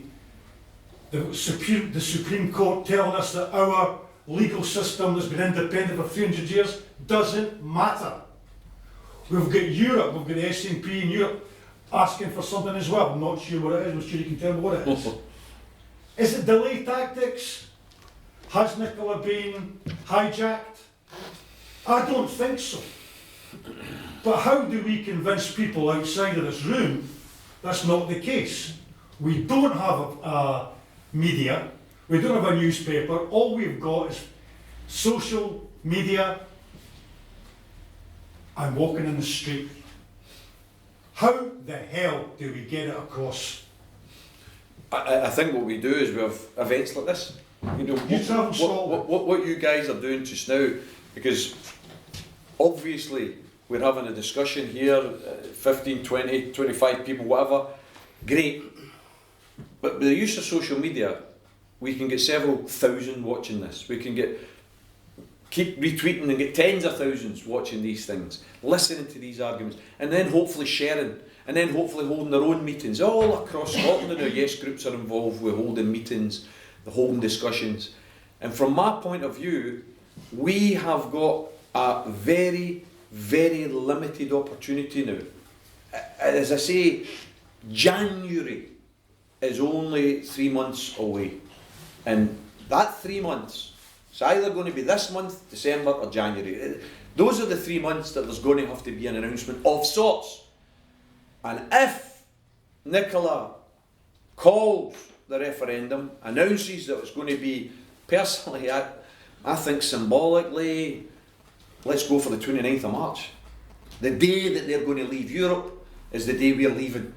Supreme Court telling us that our legal system that's been independent for 300 years doesn't matter. We've got Europe, we've got the SNP in Europe asking for something as well. I'm not sure what it is, I'm sure you can tell me what it is. Is it delay tactics? Has Nicola been hijacked? I don't think so. But how do we convince people outside of this room that's not the case? We don't have a media, we don't have a newspaper, all we've got is social media and walking in the street. How the hell do we get it across? I think what we do is we have events like this. You know, You travel Scotland. what you guys are doing just now, because obviously we're having a discussion here, 15, 20, 25 people, whatever, great. But with the use of social media, we can get several thousand watching this. We can keep retweeting and get tens of thousands watching these things, listening to these arguments, and then hopefully sharing, and then hopefully holding their own meetings all across Scotland. And our yes groups are involved with holding meetings, the holding discussions. And from my point of view, we have got a very, very limited opportunity now. As I say, January is only 3 months away. And that 3 months, it's either going to be this month, December, or January. Those are the 3 months that there's going to have to be an announcement of sorts. And if Nicola calls the referendum, announces that it's going to be, personally, I think symbolically, let's go for the 29th of March. The day that they're going to leave Europe is the day we're leaving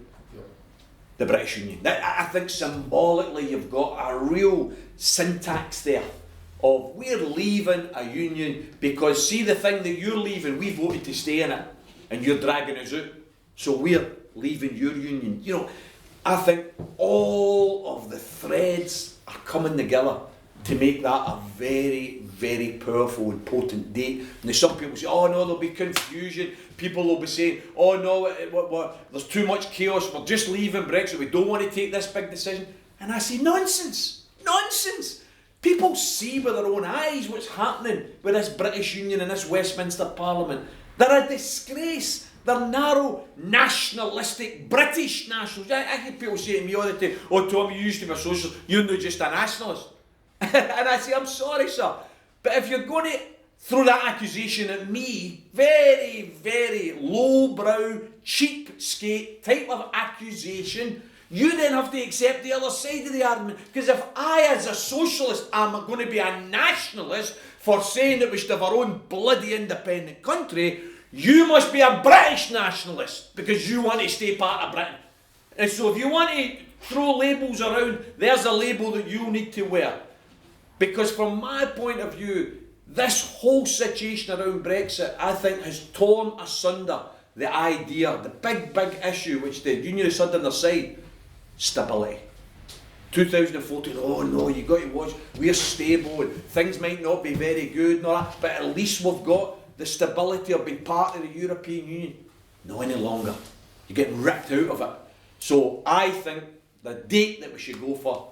the British Union. I think symbolically you've got a real syntax there of we're leaving a union because see the thing that you're leaving, we voted to stay in it and you're dragging us out, so we're leaving your union. You know, I think all of the threads are coming together to make that a very, very powerful and potent date. And some people say, oh no, there'll be confusion. People will be saying, oh no, there's too much chaos, we're just leaving Brexit, we don't want to take this big decision. And I say, nonsense, nonsense. People see with their own eyes what's happening with this British Union and this Westminster Parliament. They're a disgrace. They're narrow, nationalistic, British nationalists. I hear people say to me all the time, oh Tommy, you used to be a socialist, you're not just a nationalist. And I say, I'm sorry, sir, but if you're going to throw that accusation at me, very, very lowbrow, cheapskate type of accusation, you then have to accept the other side of the argument. Because if I, as a socialist, am going to be a nationalist for saying that we should have our own bloody independent country, you must be a British nationalist because you want to stay part of Britain. And so if you want to throw labels around, there's a label that you need to wear. Because from my point of view, this whole situation around Brexit, I think, has torn asunder the idea, the big, big issue which the unionists had on their side, stability. 2014, oh no, you got to watch, we're stable and things might not be very good and all that, but at least we've got the stability of being part of the European Union. No any longer. You're getting ripped out of it. So I think the date that we should go for,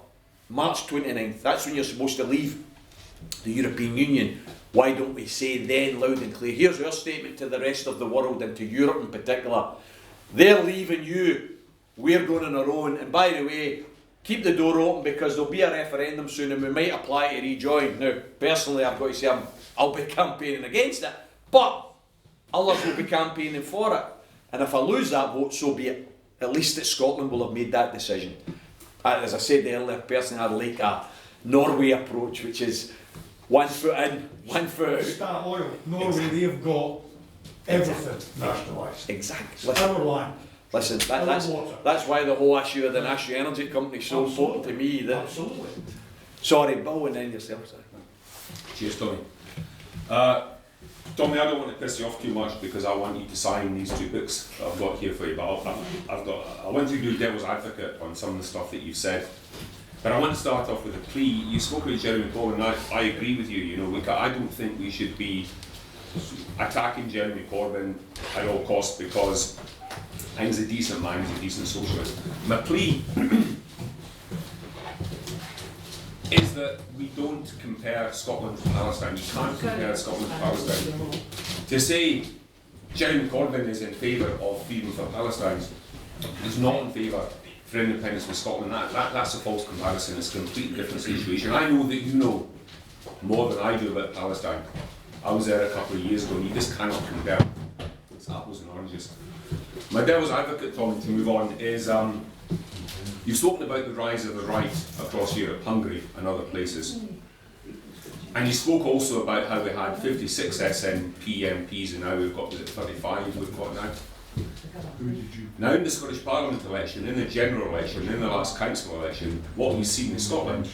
March 29th, that's when you're supposed to leave the European Union. Why don't we say then loud and clear, here's our statement to the rest of the world and to Europe in particular. They're leaving you, we're going on our own, and by the way, keep the door open because there'll be a referendum soon and we might apply to rejoin. Now, personally, I've got to say I'll be campaigning against it, but others will be campaigning for it. And if I lose that vote, so be it. At least that Scotland will have made that decision. As I said earlier, personally, I'd like a Norway approach, which is 1 foot in, 1 foot out. Star Oil, Norway, they've got everything nationalised. Exactly. Our land. Listen, that's why the whole issue of the National Energy Company is so important to me. That, absolutely. Sorry, Bill, and then yourself. Sorry. Cheers, Tommy. Tommy, I don't want to piss you off too much because I want you to sign these 2 books that I've got here for you. But I want to do devil's advocate on some of the stuff that you've said. But I want to start off with a plea. You spoke about Jeremy Corbyn, and I agree with you. You know, I don't think we should be attacking Jeremy Corbyn at all costs because he's a decent man, he's a decent socialist. My plea is that we don't compare Scotland to Palestine. You can't compare Scotland to Palestine. To say Jeremy Corbyn is in favour of freedom for Palestine is not in favour for independence for Scotland. That's a false comparison. It's a completely different situation. I know that you know more than I do about Palestine. I was there a couple of years ago and you just cannot compare. It's apples and oranges. My devil's advocate, Tommy, to move on, is you've spoken about the rise of the right across Europe, Hungary and other places. And you spoke also about how we had 56 SNP MPs and now we've got, was it 35 we've got now? Now in the Scottish Parliament election, in the general election, in the last council election, what we've seen in Scotland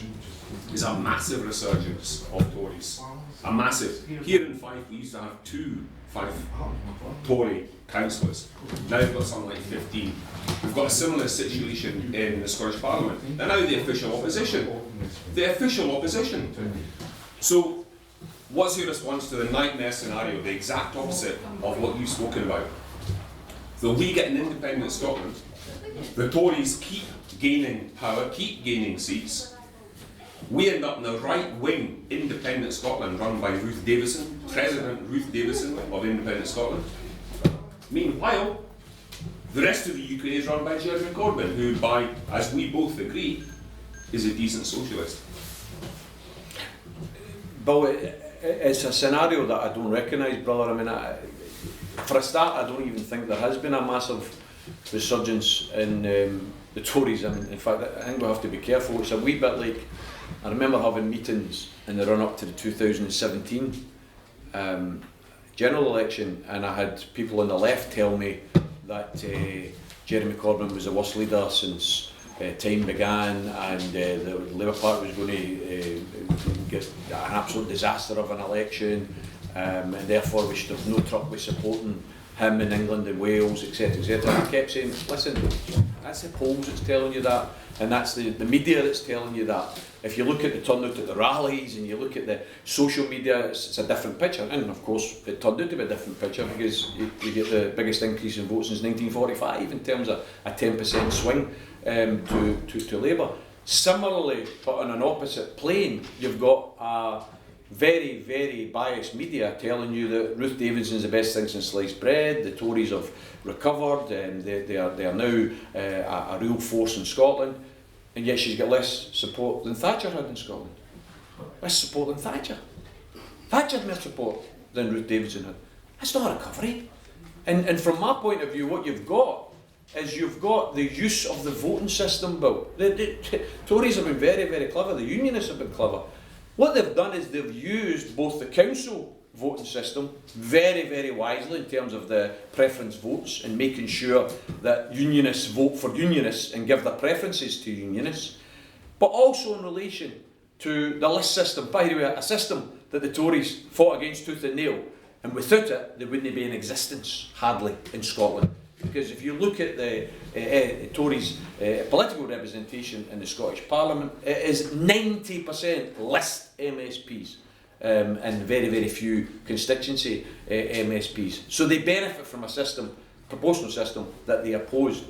is a massive resurgence of Tories. A massive. Here in Fife we used to have 2 Fife Tory councillors. Now we've got something like 15. We've got a similar situation in the Scottish Parliament. They're now the official opposition. The official opposition. So, what's your response to the nightmare scenario, the exact opposite of what you've spoken about? So we get an independent Scotland, the Tories keep gaining power, keep gaining seats. We end up in a right-wing independent Scotland run by Ruth Davison, President Ruth Davison of Independent Scotland. Meanwhile, the rest of the UK is run by Jeremy Corbyn, who, as we both agree, is a decent socialist. Bill, it's a scenario that I don't recognise, brother. I mean, for a start, I don't even think there has been a massive resurgence in the Tories. I mean, in fact, I think we have to be careful. It's a wee bit like, I remember having meetings in the run-up to the 2017 general election, and I had people on the left tell me that Jeremy Corbyn was the worst leader since time began and the Labour Party was going to get an absolute disaster of an election, and therefore we should have no trouble with supporting him in England and Wales, etc., etc. I kept saying, listen, that's the polls that's telling you that, and that's the media that's telling you that. If you look at the turnout at the rallies and you look at the social media, it's a different picture. And of course, it turned out to be a different picture because you get the biggest increase in votes since 1945 in terms of a 10% swing to Labour. Similarly, but on an opposite plane, you've got a very, very biased media telling you that Ruth Davidson's the best thing since sliced bread, the Tories have recovered, and they are now a real force in Scotland, and yet she's got less support than Thatcher had in Scotland. Less support than Thatcher. Thatcher had more support than Ruth Davidson had. That's not a recovery. And from my point of view, what you've got is you've got the use of the voting system bill. The Tories have been very, very clever, the Unionists have been clever. What they've done is they've used both the council voting system very, very wisely in terms of the preference votes and making sure that unionists vote for unionists and give their preferences to unionists, but also in relation to the list system. By the way, a system that the Tories fought against tooth and nail, and without it, they wouldn't be in existence, hardly, in Scotland. Because if you look at the Tories' political representation in the Scottish Parliament, it is 90% list MSPs and very, very few constituency MSPs. So they benefit from a system, proportional system, that they opposed.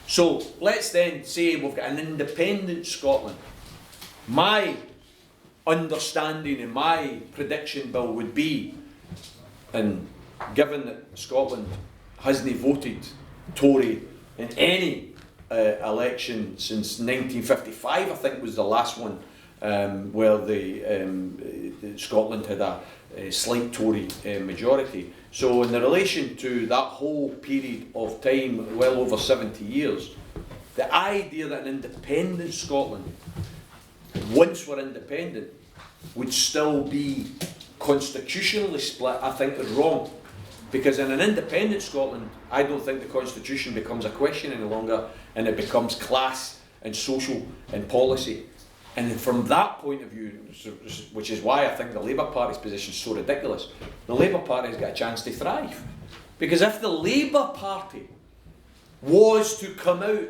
So let's then say we've got an independent Scotland. My understanding and my prediction, Bill, would be, and given that Scotland hasn't voted Tory in any election since 1955, I think was the last one, where the Scotland had a slight Tory majority. So in relation to that whole period of time, well over 70 years, the idea that an independent Scotland, once we're independent, would still be constitutionally split, I think is wrong. Because in an independent Scotland, I don't think the constitution becomes a question any longer, and it becomes class and social and policy. And from that point of view, which is why I think the Labour Party's position is so ridiculous, the Labour Party has got a chance to thrive. Because if the Labour Party was to come out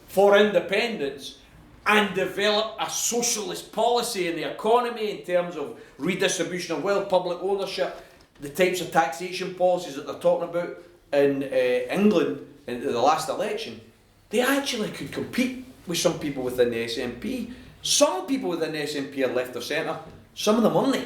for independence and develop a socialist policy in the economy in terms of redistribution of wealth, public ownership, the types of taxation policies that they're talking about in England in the last election, they actually could compete with some people within the SNP. Some people within the SNP are left of centre, some of them only.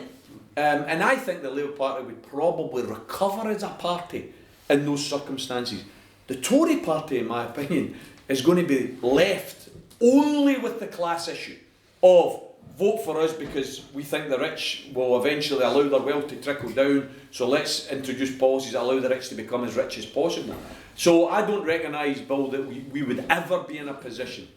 And I think the Labour Party would probably recover as a party in those circumstances. The Tory party, in my opinion, is going to be left only with the class issue of vote for us because we think the rich will eventually allow their wealth to trickle down, so let's introduce policies that allow the rich to become as rich as possible. So I don't recognise, Bill, that we would ever be in a position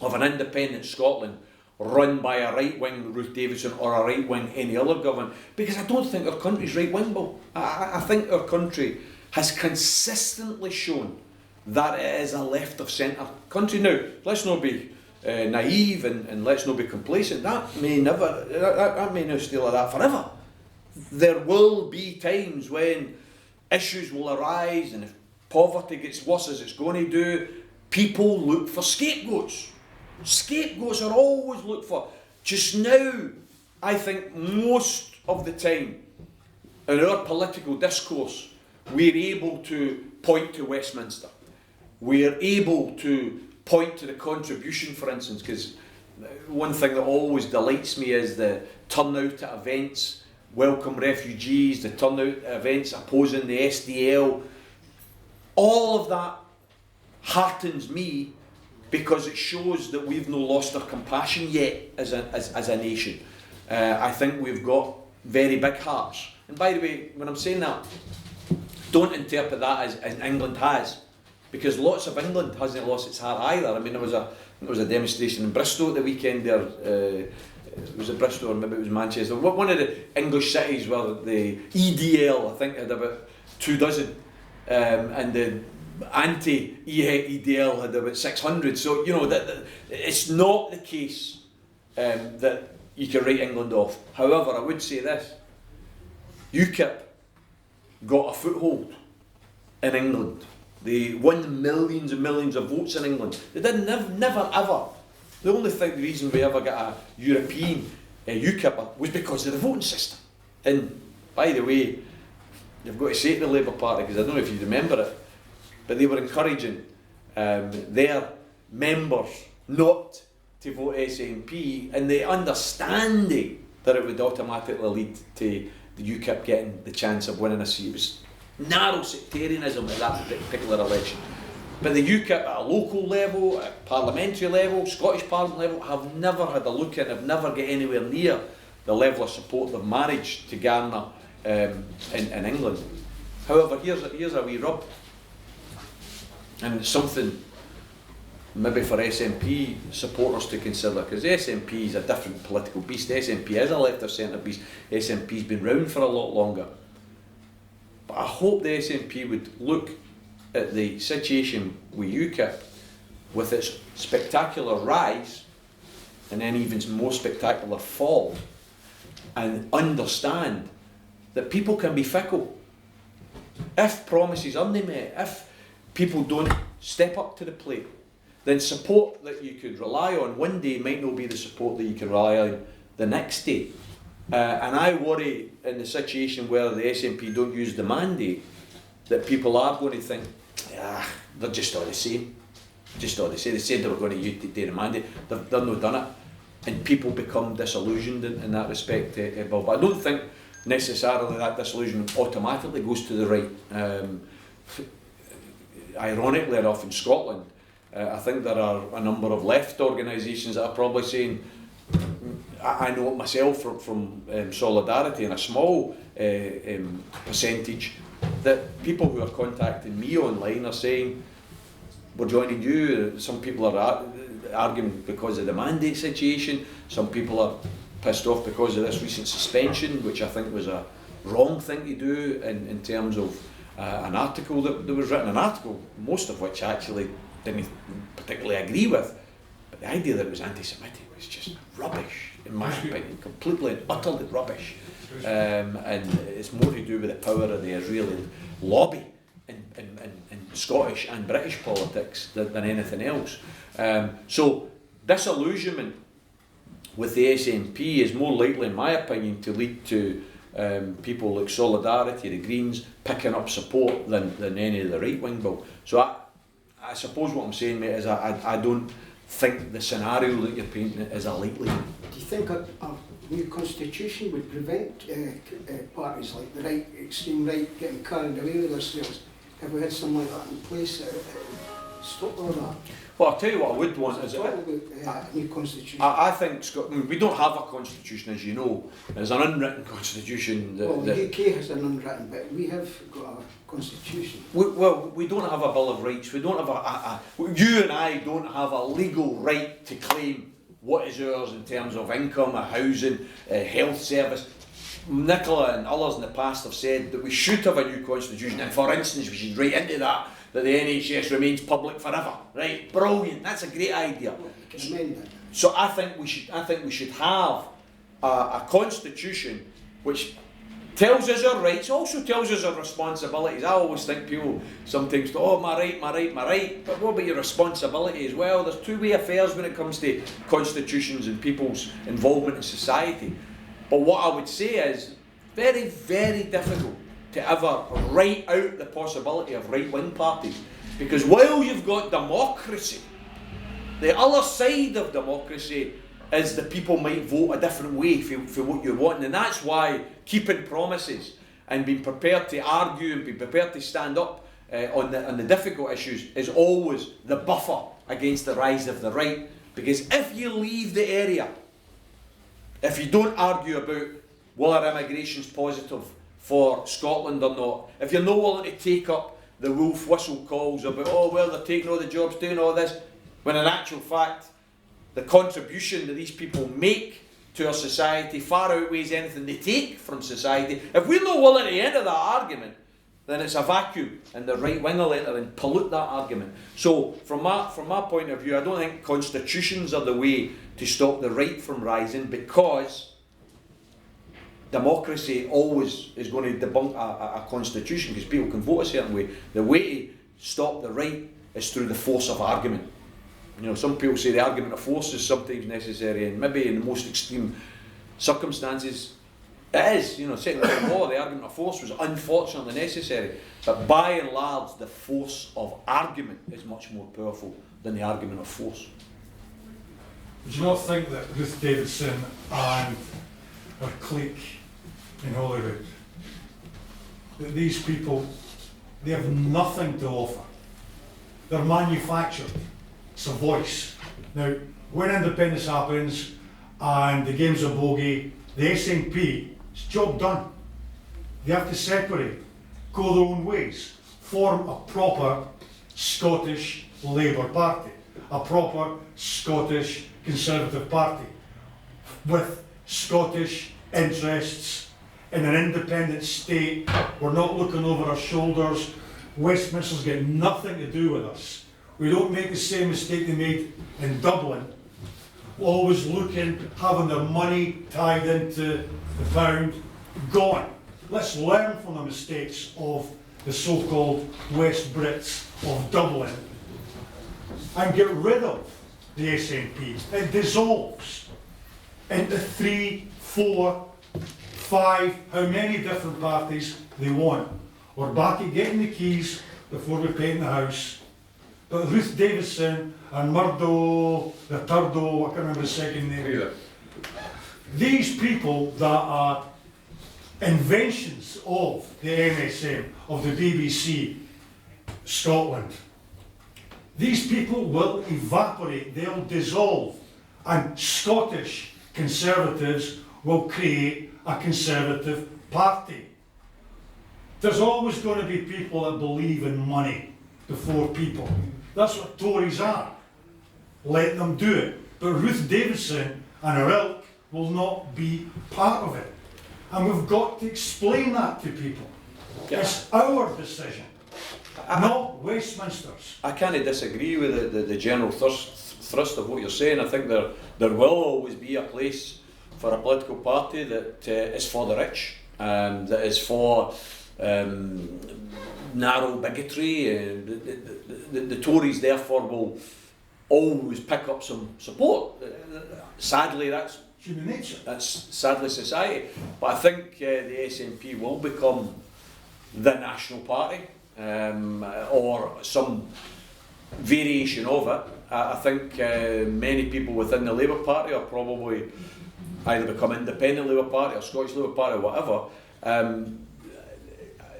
of an independent Scotland run by a right-wing Ruth Davidson or a right-wing any other government, because I don't think our country's right-wing, Bill. I think our country has consistently shown that it is a left-of-centre country. Now, let's not be naive and let's not be complacent. That may now stay like that forever. There will be times when issues will arise, and if poverty gets worse as it's going to do, people look for scapegoats. Scapegoats are always looked for. Just now, I think most of the time in our political discourse, we're able to point to Westminster. We're able to point to the contribution, for instance, because one thing that always delights me is the turnout at events, welcome refugees, the turnout at events opposing the SDL. All of that heartens me because it shows that we've not lost our compassion yet as a nation. I think we've got very big hearts. And by the way, when I'm saying that, don't interpret that as England has, because lots of England hasn't lost its heart either. I mean, there was a demonstration in Bristol at the weekend there. Was it Bristol or maybe it was Manchester? One of the English cities where the EDL, I think, had about 24, and anti-EDL had about 600. So, you know, that it's not the case that you can write England off. However, I would say this. UKIP got a foothold in England. They won millions and millions of votes in England. They did never ever. The only reason we ever got a European UKIP was because of the voting system. And by the way, you've got to say to the Labour Party, because I don't know if you remember it, but they were encouraging their members not to vote SNP, and the understanding that it would automatically lead to the UKIP getting the chance of winning a seat. It was narrow sectarianism at that particular election. But the UKIP at a local level, at parliamentary level, Scottish Parliament level, have never had a look at, have never got anywhere near the level of support they've managed to garner in England. However, here's a wee rub, and it's something maybe for SNP supporters to consider, because the SNP is a different political beast. The SNP is a left of centre beast. The SNP's been round for a lot longer. But I hope the SNP would look at the situation with UKIP, with its spectacular rise and then even more spectacular fall, and understand that people can be fickle. If promises aren't met, if people don't step up to the plate, then support that you could rely on one day might not be the support that you can rely on the next day. And I worry in the situation where the SNP don't use the mandate, that people are going to think, they're just all the same. Just all the same. They said they were going to use the mandate, they've not done it. And people become disillusioned in that respect. But I don't think necessarily that disillusion automatically goes to the right. Ironically enough, in Scotland, I think there are a number of left organisations that are probably saying, I know it myself from Solidarity, and a small percentage, that people who are contacting me online are saying, we're joining you. Some people are arguing because of the mandate situation. Some people are pissed off because of this recent suspension, which I think was a wrong thing to do in terms of an article that was written, an article most of which I actually didn't particularly agree with. But the idea that it was anti-Semitic was just rubbish, in my opinion, completely and utterly rubbish. And it's more to do with the power of the Israeli lobby in Scottish and British politics than anything else. So disillusionment with the SNP is more likely, in my opinion, to lead to people like Solidarity, the Greens, picking up support than any of the right-wing bill. So I suppose what I'm saying, mate, is I don't think the scenario that you're painting is a likely one. Do you think a new constitution would prevent parties like the right, extreme right, getting carried away with themselves? Have we had something like that in place that stop all that? Well, I'll tell you what I would want is a new constitution. I think we don't have a constitution, as you know. There's an unwritten constitution. The UK has an unwritten, but we have got a constitution. We don't have a Bill of Rights. We don't have you and I don't have a legal right to claim what is ours in terms of income, housing, health service. Nicola and others in the past have said that we should have a new constitution, and for instance we should write into that the NHS remains public forever. Right? Brilliant. That's a great idea. So I think we should have a constitution which tells us our rights, also tells us our responsibilities. I always think people sometimes go, oh, my right, but what about your responsibility as well? There's two-way affairs when it comes to constitutions and people's involvement in society. But what I would say is very, very difficult to ever write out the possibility of right-wing parties. Because while you've got democracy, the other side of democracy is that people might vote a different way for what you want. And that's why keeping promises and being prepared to argue and being prepared to stand up on the difficult issues is always the buffer against the rise of the right. Because if you leave the area, if you don't argue about whether immigration's positive for Scotland or not, if you're not willing to take up the wolf whistle calls about, oh well, they're taking all the jobs, doing all this, when in actual fact the contribution that these people make to our society far outweighs anything they take from society, if we're not willing to enter that argument, then it's a vacuum, and the right wing will enter and pollute that argument. So from my point of view, I don't think constitutions are the way to stop the right from rising, because democracy always is going to debunk a constitution, because people can vote a certain way. The way to stop the right is through the force of argument. You know, some people say the argument of force is sometimes necessary, and maybe in the most extreme circumstances it is. You know, setting the law, the argument of force was unfortunately necessary, but by and large the force of argument is much more powerful than the argument of force. Would you not think that Ruth Davidson and her clique in Holyrood, that these people, they have nothing to offer? They're manufactured. It's a voice. Now, when independence happens and the game's a bogey, the SNP, it's job done. They have to separate, go their own ways, form a proper Scottish Labour Party, a proper Scottish Conservative Party, with Scottish interests in an independent state. We're not looking over our shoulders. Westminster's got nothing to do with us. We don't make the same mistake they made in Dublin, always looking, having their money tied into the pound. Gone. Let's learn from the mistakes of the so-called West Brits of Dublin and get rid of the SNP. It dissolves into 3, 4, 5, how many different parties they want. We're back at getting the keys before we paint the house. But Ruth Davidson and Murdo, the Turdo, I can't remember the second name. Either. These people that are inventions of the MSM, of the BBC Scotland, these people will evaporate, they'll dissolve, and Scottish Conservatives will create a Conservative Party. There's always going to be people that believe in money before people. That's what Tories are. Let them do it. But Ruth Davidson and her ilk will not be part of it. And we've got to explain that to people. Yeah. It's our decision, not Westminster's. I can't disagree with the general thrust of what you're saying. I think there will always be a place for a political party that is for the rich, and that is for narrow bigotry. The Tories therefore will always pick up some support. Sadly, that's human nature. That's sadly society. But I think the SNP will become the national party, or some variation of it. I think many people within the Labour Party are probably either become independent Labour Party or Scottish Labour Party or whatever.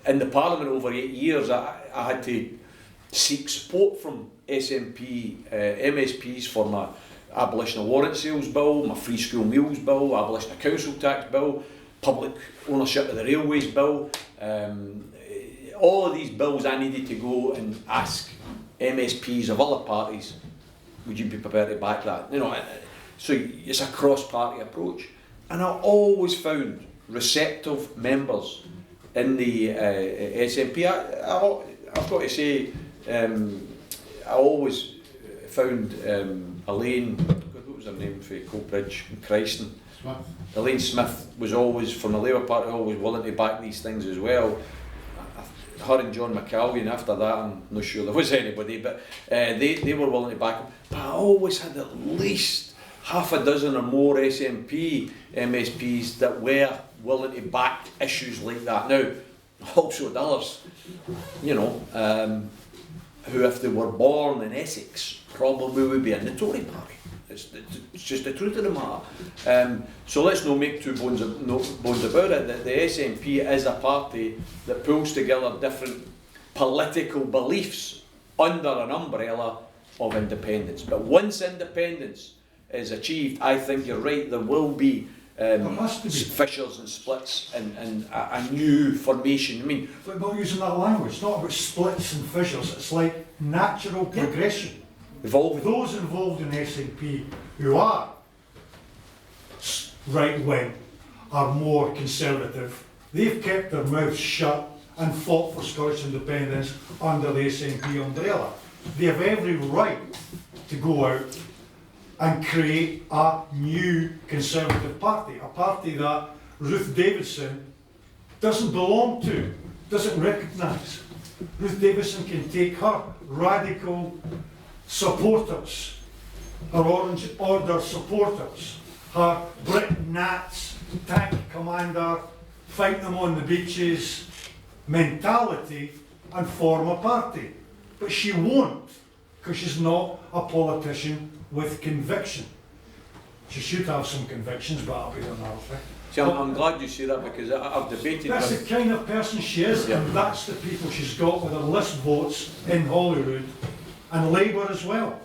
In the Parliament over 8 years, I had to seek support from SNP MSPs for my abolition of warrant sales bill, my free school meals bill, abolition of council tax bill, public ownership of the railways bill. All of these bills I needed to go and ask MSPs of other parties, would you be prepared to back that? You know, so it's a cross-party approach. And I always found receptive members in the SNP. I've got to say, I always found Elaine, what was her name for Coatbridge and Christen? Smith. Elaine Smith was always, from the Labour Party, always willing to back these things as well. Her and John McCalvey, and after that I'm not sure there was anybody, but they were willing to back him. But I always had at least half a dozen or more SNP MSPs that were willing to back issues like that. Now, also the others, you know, who if they were born in Essex, probably would be in the Tory party. It's just the truth of the matter. So let's not make no bones about it, that the SNP is a party that pulls together different political beliefs under an umbrella of independence. But once independence is achieved, I think you're right, there will be fissures and splits and a new formation. I mean, but not using that language, it's not about splits and fissures, it's like natural progression. Evolving. Those involved in SNP who are right wing are more conservative. They've kept their mouths shut and fought for Scottish independence under the SNP umbrella. They have every right to go out and create a new Conservative party, a party that Ruth Davidson doesn't belong to, doesn't recognise. Ruth Davidson can take her radical supporters, her Orange Order supporters, her Brit Nats, tank commander, fight them on the beaches mentality and form a party. But she won't, because she's not a politician with conviction. She should have some convictions, but I'll be another thing. See, I'm glad you say that, because I've debated That's with... the kind of person she is, Yeah. and that's the people she's got with her list votes in Holyrood, and Labour as well.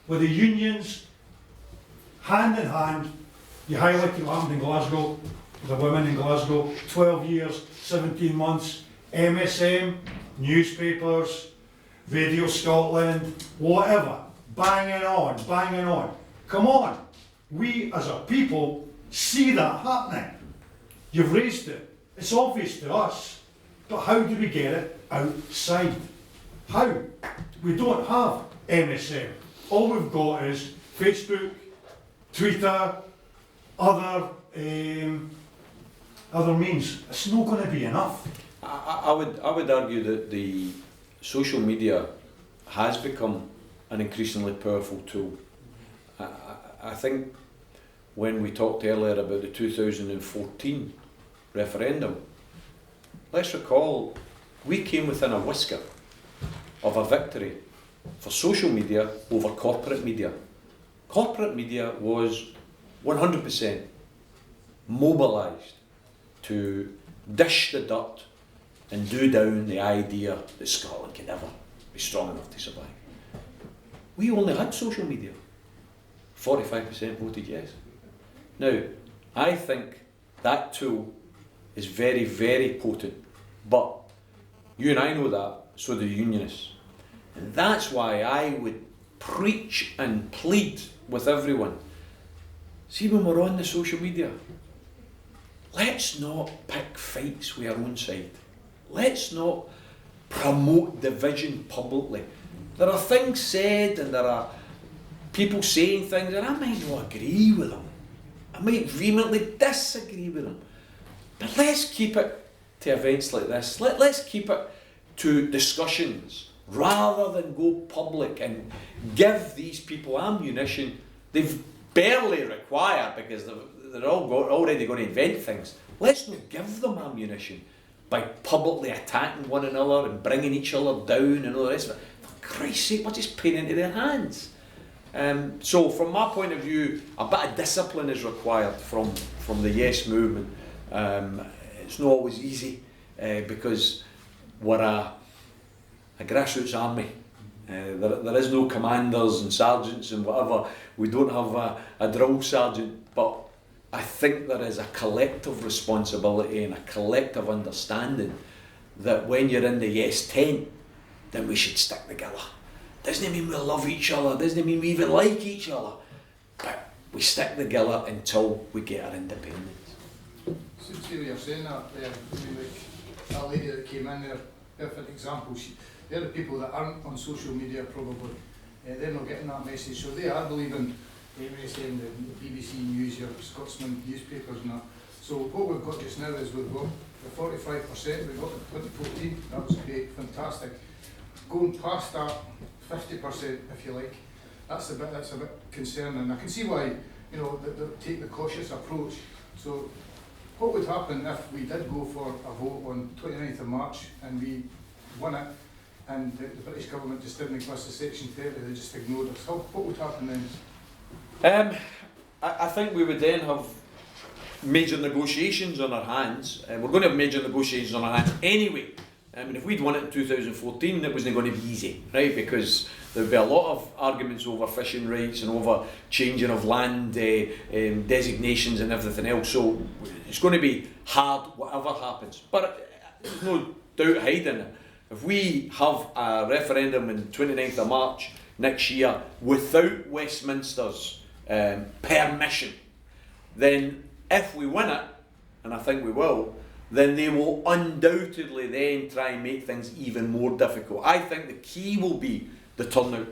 With the unions, hand in hand, you highlight what happened in Glasgow, the women in Glasgow, 12 years, 17 months, MSM, newspapers, Radio Scotland, whatever, banging on, banging on. Come on, we as a people see that happening. You've raised it. It's obvious to us, but how do we get it outside? How? We don't have MSM. All we've got is Facebook, Twitter, other means. It's not going to be enough. I would argue that the social media has become an increasingly powerful tool. I think when we talked earlier about the 2014 referendum, let's recall we came within a whisker of a victory for social media over corporate media. Corporate media was 100% mobilised to dish the dirt and do down the idea that Scotland could ever be strong enough to survive. We only had social media. 45% voted yes. Now, I think that tool is very, very potent, but you and I know that, so do the unionists. And that's why I would preach and plead with everyone. See, when we're on the social media, let's not pick fights with our own side. Let's not promote division publicly. There are things said and there are people saying things and I might not agree with them. I might vehemently disagree with them. But let's keep it to events like this. Let's keep it to discussions rather than go public and give these people ammunition they've barely required because they're already going to invent things. Let's not give them ammunition by publicly attacking one another and bringing each other down and all the rest of it. For Christ's sake, we're just playing into their hands. So from my point of view, a bit of discipline is required from the Yes movement. It's not always easy because we're a grassroots army. There is no commanders and sergeants and whatever. We don't have a drill sergeant, but I think there is a collective responsibility and a collective understanding that when you're in the Yes tent, then we should stick together. Doesn't mean we love each other, doesn't mean we even like each other, but we stick together until we get our independence. See what you're saying that there, I mean, like that lady that came in there, perfect example, they're the people that aren't on social media probably, they're not getting that message, so they are believing MSN, the BBC News, your Scotsman newspapers and that. So what we've got just now is we've got the 45%, we've got the 2014, that was great, fantastic. Going past that, 50% if you like, that's a bit concerning. I can see why, you know, they take the cautious approach. So what would happen if we did go for a vote on 29th of March and we won it and the British government just didn't give us the Section 30, they just ignored us? What would happen then? I think we would then have major negotiations on our hands. We're going to have major negotiations on our hands anyway. I mean, if we'd won it in 2014, it wasn't going to be easy, right? Because there'd be a lot of arguments over fishing rights and over changing of land designations and everything else. So it's going to be hard, whatever happens. But there's no doubt hiding it. If we have a referendum on 29th of March next year without Westminster's permission, then if we win it, and I think we will, then they will undoubtedly then try and make things even more difficult. I think the key will be the turnout.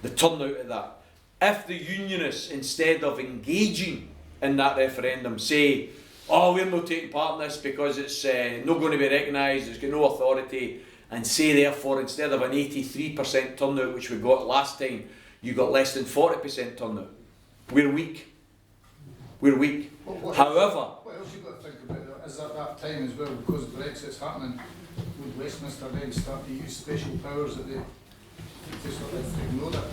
The turnout of that. If the unionists, instead of engaging in that referendum, say, oh, we're not taking part in this because it's not going to be recognised, it's got no authority, and say therefore instead of an 83% turnout which we got last time, you got less than 40% turnout. We're weak. We're weak. However, what else you've got to think about is at that time as well, because Brexit's happening, would Westminster then start to use special powers that they to sort of ignore that?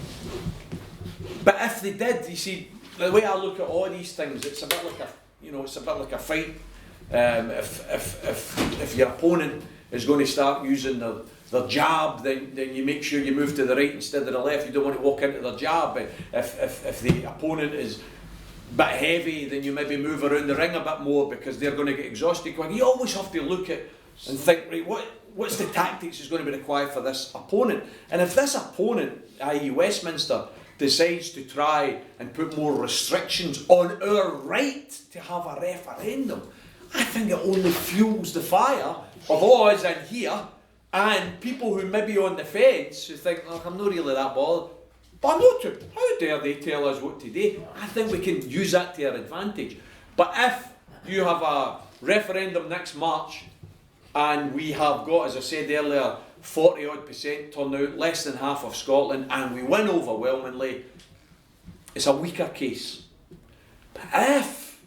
but if they did, you see, the way I look at all these things, it's a bit like it's a bit like a fight. If your opponent is going to start using their jab, then you make sure you move to the right instead of the left. You don't want to walk into their jab. If the opponent is a bit heavy, then you maybe move around the ring a bit more because they're going to get exhausted quick. You always have to look at and think, right, what's the tactics that's going to be required for this opponent? And if this opponent, i.e. Westminster, decides to try and put more restrictions on our right to have a referendum, I think it only fuels the fire of us in here and people who may be on the fence who think, look, I'm not really that bothered. But I'm not too, how dare they tell us what to do? I think we can use that to our advantage. But if you have a referendum next March and we have got, as I said earlier, 40% turnout, less than half of Scotland, and we win overwhelmingly, it's a weaker case. But if,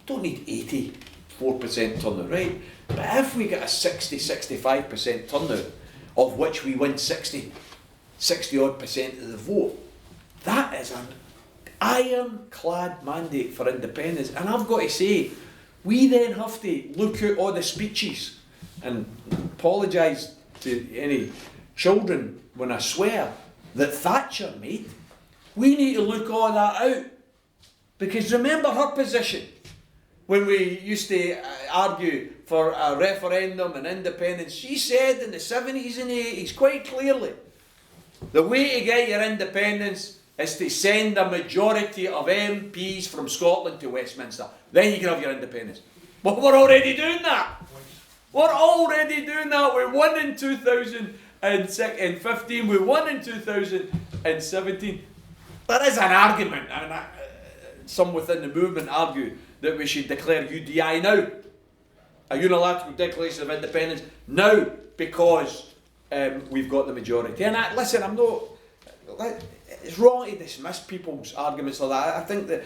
don't need 84% turnout, right? But if we get a 60-65% turnout, of which we win 60 odd percent of the vote, that is an ironclad mandate for independence. And I've got to say, we then have to look at all the speeches, and apologise to any children when I swear, that Thatcher made. We need to look all that out. Because remember her position when we used to argue for a referendum and independence. She said in the 70s and 80s quite clearly, the way to get your independence is to send a majority of MPs from Scotland to Westminster. Then you can have your independence. But we're already doing that. We're already doing that. We won in 2015, we won in 2017. There is an argument, and some within the movement argue that we should declare UDI now, a unilateral declaration of independence now, because we've got the majority. And listen, I'm not. It's wrong to dismiss people's arguments like that. I think that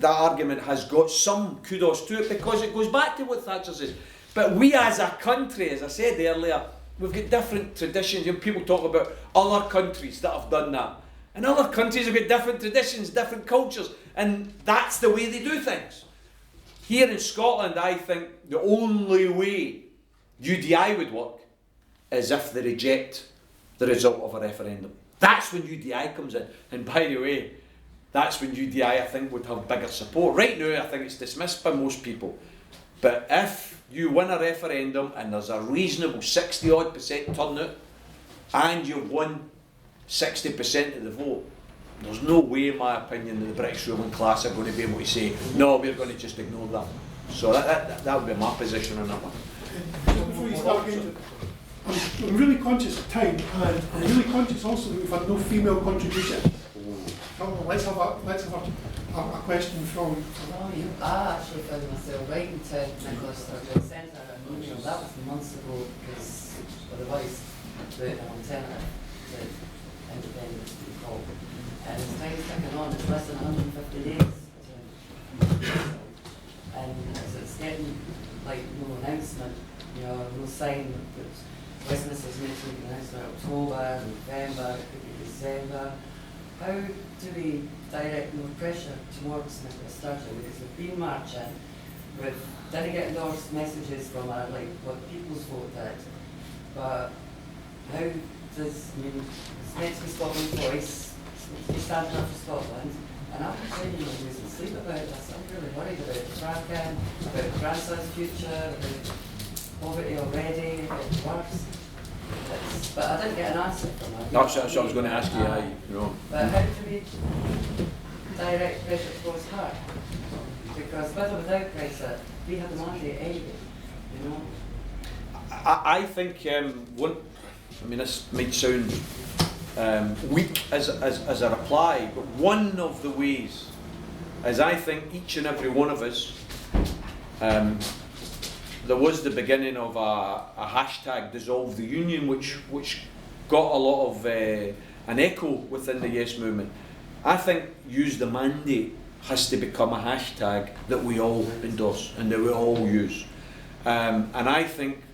argument has got some kudos to it because it goes back to what Thatcher says. But we as a country, as I said earlier, we've got different traditions. You know, people talk about other countries that have done that. And other countries have got different traditions, different cultures, and that's the way they do things. Here in Scotland, I think the only way UDI would work is if they reject the result of a referendum. That's when UDI comes in. And by the way, that's when UDI, I think, would have bigger support. Right now, I think it's dismissed by most people. But if you win a referendum and there's a reasonable 60-odd% turnout and you've won 60% of the vote, there's no way, in my opinion, that the British ruling class are going to be able to say, no, we're going to just ignore that. So that would be my position on that one. Before you start again, I'm really conscious of time, and I'm really conscious also that we've had no female contribution. Let's have a question from. I actually found myself writing to Nicholas Sturgeon, sent her an email, that was months ago, because otherwise the alternative to independence to be called. And as time's ticking on, it's less than 150 days. And as it's getting like no announcement, no sign that Westminster's making an announcement in October, November, it could be December. How do we direct more pressure towards Nicholas Sturgeon? Because we've been marching, we didn't get endorsed messages from our, like what the People's Vote did, but how does, it's meant to be Scotland's voice, it's meant to be standing up for Scotland, and I'm genuinely losing sleep about this. I'm really worried about the fracking, about the grandson's future, about poverty already, it's worse. But I didn't get an answer from her. That's what I was going to ask you. But how do we direct pressure towards her? because with or without Brexit, we had the mandate anyway, you know. I think one. I mean, this might sound weak as a reply, but one of the ways is I think each and every one of us. There was the beginning of a hashtag dissolve the union, which got a lot of an echo within the Yes movement. I think use the mandate has to become a hashtag that we all endorse and that we all use. And I think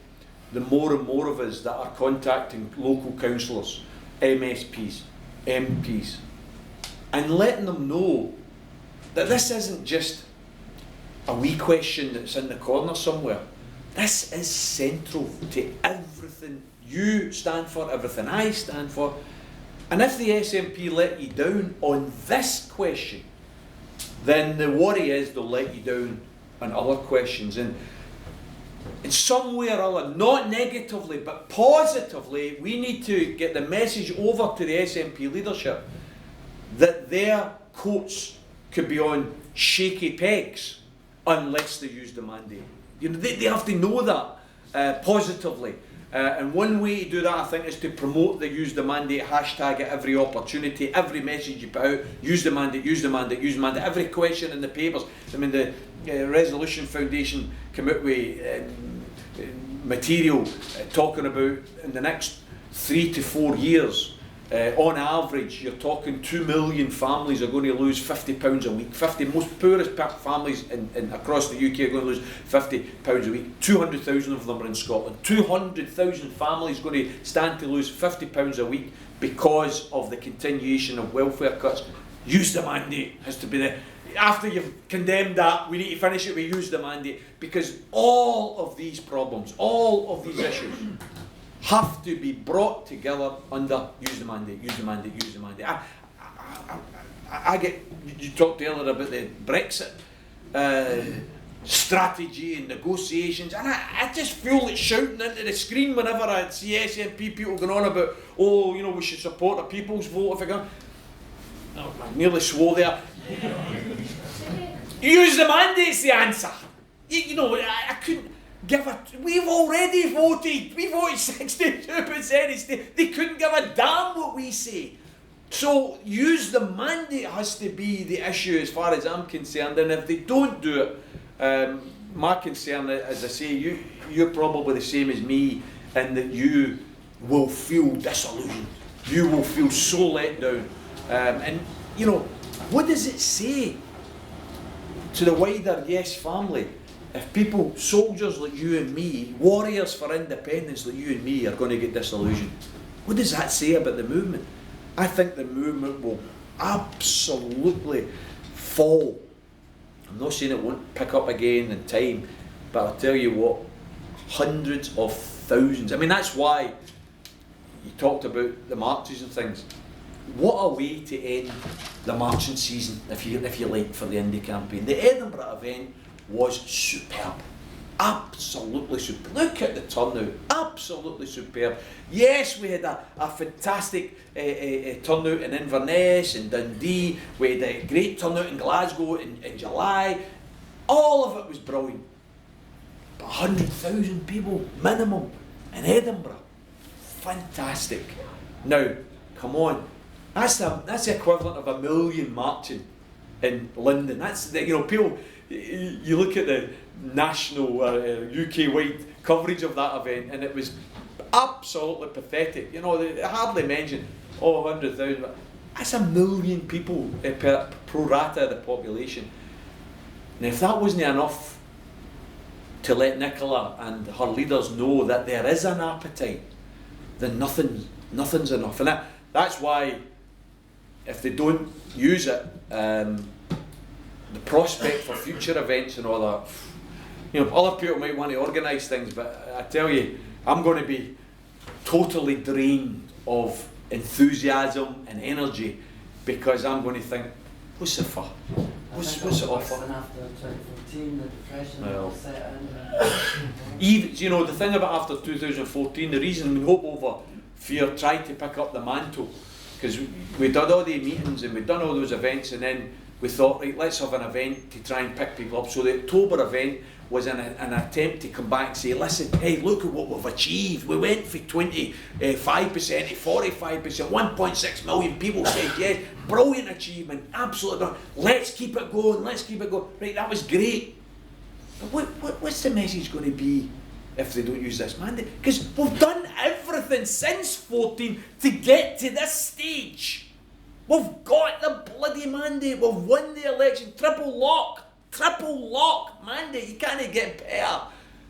the more and more of us that are contacting local councillors, MSPs, MPs, and letting them know that this isn't just a wee question that's in the corner somewhere. This is central to everything you stand for, everything I stand for. And if the SNP let you down on this question, then the worry is they'll let you down on other questions. And in some way or other, not negatively but positively, we need to get the message over to the SNP leadership that their coats could be on shaky pegs unless they use the mandate. You know, they have to know that positively. And one way to do that, I think, is to promote the use the mandate hashtag at every opportunity, every message you put out, use the mandate, use the mandate, use the mandate, every question in the papers. I mean, the Resolution Foundation came out with material talking about in the next 3 to 4 years, on average, you're talking 2 million families are going to lose £50 a week. 50 most poorest families in across the UK are going to lose £50 a week. 200,000 of them are in Scotland. 200,000 families going to stand to lose £50 a week because of the continuation of welfare cuts. Use the mandate has to be there. After you've condemned that, we need to finish it with use the mandate, because all of these problems, all of these issues have to be brought together under use the mandate, use the mandate, use the mandate. I get, you talked earlier about the Brexit strategy and negotiations, and I just feel like shouting into the screen whenever I see SNP people going on about, oh, you know, we should support the people's vote if we can. Oh, I nearly swore there. Use the mandate's the answer. You know, I couldn't give a. We've already voted. We voted 62%. They couldn't give a damn what we say. So use the mandate has to be the issue as far as I'm concerned. And if they don't do it, my concern, as I say, you're probably the same as me, in that you will feel disillusioned. You will feel so let down. And you know, what does it say to the wider Yes family if people, soldiers like you and me, warriors for independence like you and me, are going to get disillusioned? What does that say about the movement? I think the movement will absolutely fall. I'm not saying it won't pick up again in time, but I'll tell you what, hundreds of thousands. I mean, that's why you talked about the marches and things. What a way to end the marching season, if you like, for the Indie campaign. The Edinburgh event was superb. Absolutely superb. Look at the turnout. Absolutely superb. Yes, we had a fantastic turnout in Inverness and Dundee. We had a great turnout in Glasgow in July. All of it was brilliant. But 100,000 people minimum in Edinburgh. Fantastic. Now, come on. That's the equivalent of 1 million marching in London. That's the, you know, people. You look at the national UK-wide coverage of that event, and it was absolutely pathetic. You know, they hardly mentioned 100,000. That's 1 million people per pro rata of the population. And if that wasn't enough to let Nicola and her leaders know that there is an appetite, then nothing's enough. And that's why, if they don't use it, the prospect for future events and all that, you know, other people might want to organise things, but I tell you, I'm going to be totally drained of enthusiasm and energy, because I'm going to think, what's the fun? What's the offer? After 2014, the depression Well, set in. even, you know, the thing about after 2014, the reason we hope over fear tried to pick up the mantle because we did all the meetings and we'd done all those events, and then we thought, right, let's have an event to try and pick people up. So the October event was an attempt to come back and say, listen, hey, look at what we've achieved. We went from 25% to 45%, 1.6 million people said yes. Brilliant achievement, absolutely brilliant. Let's keep it going, let's keep it going. Right, that was great. But what's the message going to be if they don't use this mandate? Because we've done everything since 14 to get to this stage. We've got the bloody mandate, we've won the election, triple lock mandate, you can't get better.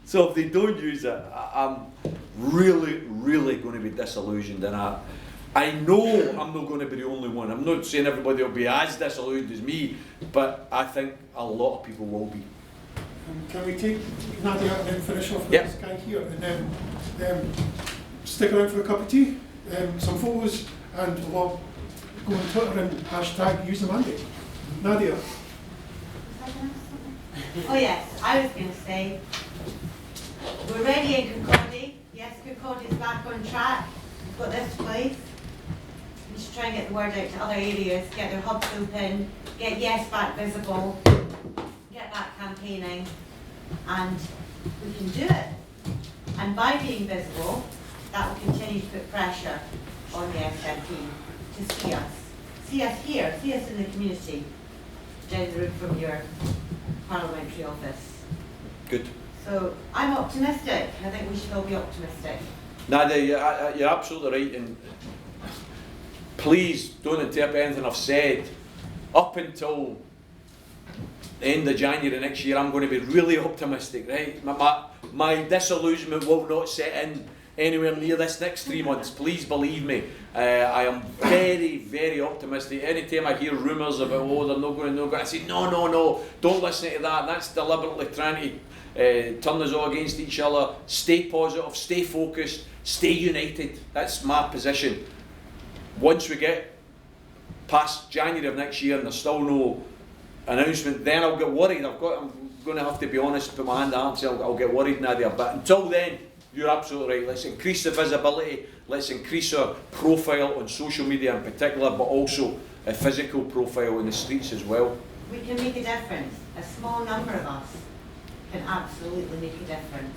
So if they don't use it, I'm really, really going to be disillusioned, and I know I'm not going to be the only one. I'm not saying everybody will be as disillusioned as me, but I think a lot of people will be. Can we take Nadia and then finish off with Yep. this guy here, and then stick around for a cup of tea, some photos, and we'll go on Twitter and hashtag use the mandate. Nadia. Oh yes, I was going to say, we're ready in Kirkcaldy. Yes, Kirkcaldy is back on track. We've got this place. We should try and get the word out to other areas, get their hubs open, get Yes back visible, get that campaigning, and we can do it. And by being visible, that will continue to put pressure on the SNP to see us. See us here, see us in the community, down the road from your parliamentary office. Good. So I'm optimistic. I think we should all be optimistic. Nadia, you're absolutely right, and please don't interpret anything I've said. Up until the end of January next year, I'm going to be really optimistic, right? My disillusionment will not set in anywhere near this next 3 months. Please believe me. I am very, very optimistic. Anytime I hear rumours about, oh, they're not going to, I say, no, don't listen to that. That's deliberately trying to turn us all against each other. Stay positive, stay focused, stay united. That's my position. Once we get past January of next year and there's still no announcement, then I'll get worried. I'm going to have to be honest, put my hand out and say I'll get worried, Nadia. But until then, you're absolutely right. Let's increase the visibility. Let's increase our profile on social media in particular, but also a physical profile in the streets as well. We can make a difference. A small number of us can absolutely make a difference.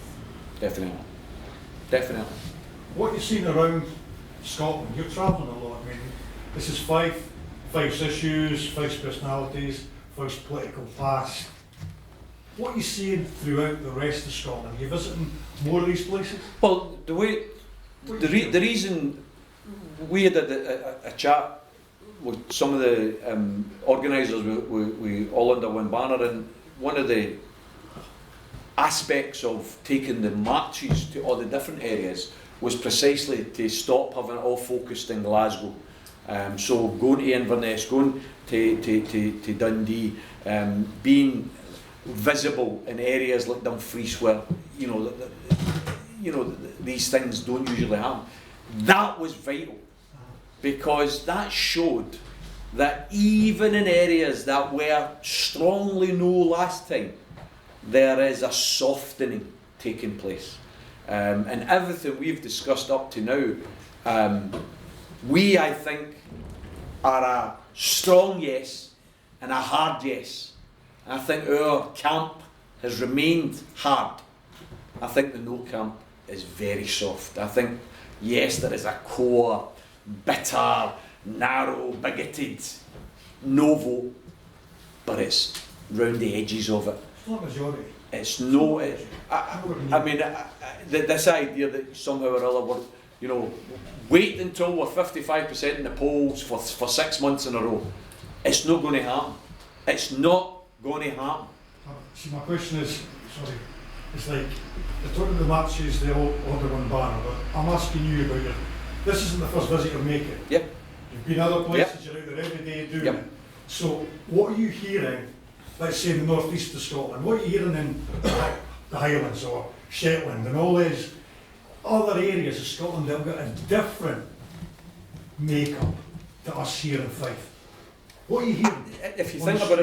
Definitely. What you've seen around Scotland, you're travelling a lot. I mean, this is Fife's issues, Fife's personalities, Fife's political past. What are you seeing throughout the rest of Scotland? Are you visiting more of these places? Well, the reason we had a chat with some of the organisers, we all under one banner, and one of the aspects of taking the marches to all the different areas was precisely to stop having it all focused in Glasgow. So going to Inverness, going to Dundee, being visible in areas like Dumfries where these things don't usually happen. That was vital, because that showed that even in areas that were strongly no last time, there is a softening taking place. And everything we've discussed up to now, we, I think, are a strong yes and a hard yes. I think our camp has remained hard. I think the no camp is very soft. I think, yes, there is a core, bitter, narrow, bigoted no vote, but it's round the edges of it. It's not majority. It's no. I mean, this idea that somehow or other we're, wait until we're 55% in the polls for 6 months in a row. It's not going to happen. It's not going to happen. See, my question is, it's like, they're talking the marches, they're all under one banner, but I'm asking you about it. This isn't the first visit you're making. Yep. You've been other places, Yep. you're out there every day doing Yep. it. So, what are you hearing, let's say in the northeast of Scotland, what are you hearing in the Highlands or Shetland and all these other areas of Scotland that have got a different makeup to us here in Fife? What are you hearing? If you think about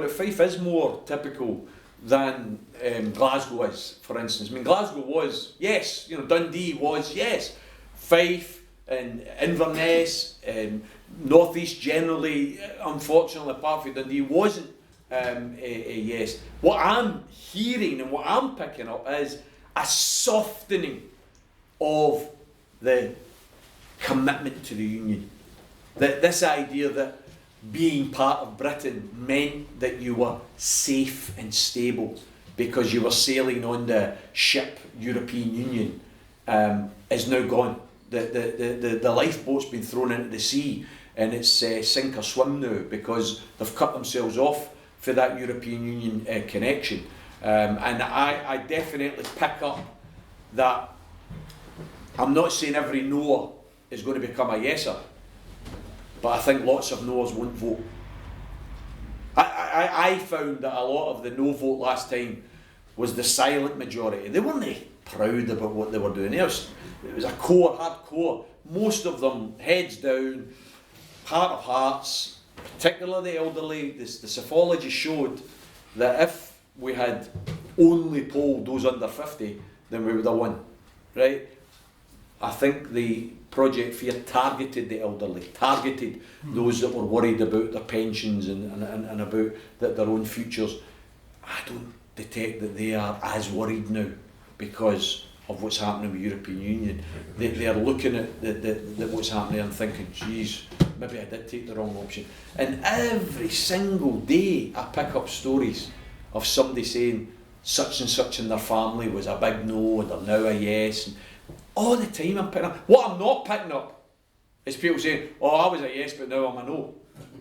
it, Fife is more typical than Glasgow is, for instance. I mean, Glasgow was, yes, Dundee was, yes. Fife, and Inverness and North East generally, unfortunately, apart from Dundee, wasn't a yes. What I'm hearing and what I'm picking up is a softening of the commitment to the union. That this idea that being part of Britain meant that you were safe and stable because you were sailing on the ship European Union is now gone. The lifeboat's been thrown into the sea and it's sink or swim now because they've cut themselves off for that European Union connection. And I definitely pick up that I'm not saying every no is going to become a yeser, but I think lots of no's won't vote. I found that a lot of the no vote last time was the silent majority. They weren't proud about what they were doing. It was a core, hardcore. Most of them heads down, heart of hearts, particularly the elderly. The psephology showed that if we had only polled those under 50, then we would have won, right? I think the Project Fear targeted the elderly, targeted those that were worried about their pensions and about their own futures. I don't detect that they are as worried now because of what's happening with the European Union. They are looking at what's happening and thinking, geez, maybe I did take the wrong option. And every single day I pick up stories of somebody saying such and such in their family was a big no and they're now a yes. And all the time I'm picking up. What I'm not picking up is people saying, oh, I was a yes but now I'm a no.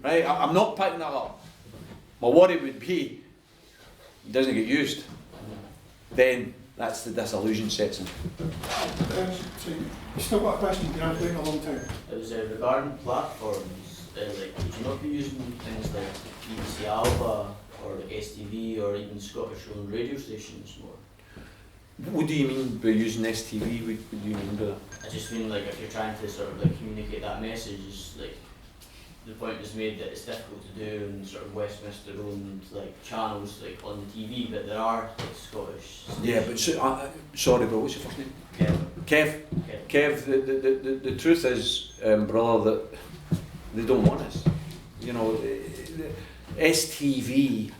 Right? I'm not picking that up. My worry would be it doesn't get used. Then that's the disillusion sets in. So you still got a question? You've been playing a long time. It was regarding platforms. Like, would you not be using things like BBC Alba or like STV or even Scottish-owned radio stations more? What do you mean by using STV? What do you mean by that? I just mean like if you're trying to sort of like communicate that message, is like the point was made that it's difficult to do in sort of Westminster-owned like channels like on the TV, but there are like Scottish stations. Yeah, but sorry, but what's your first name? Kev. The truth is, brother, that they don't want us. You know, STV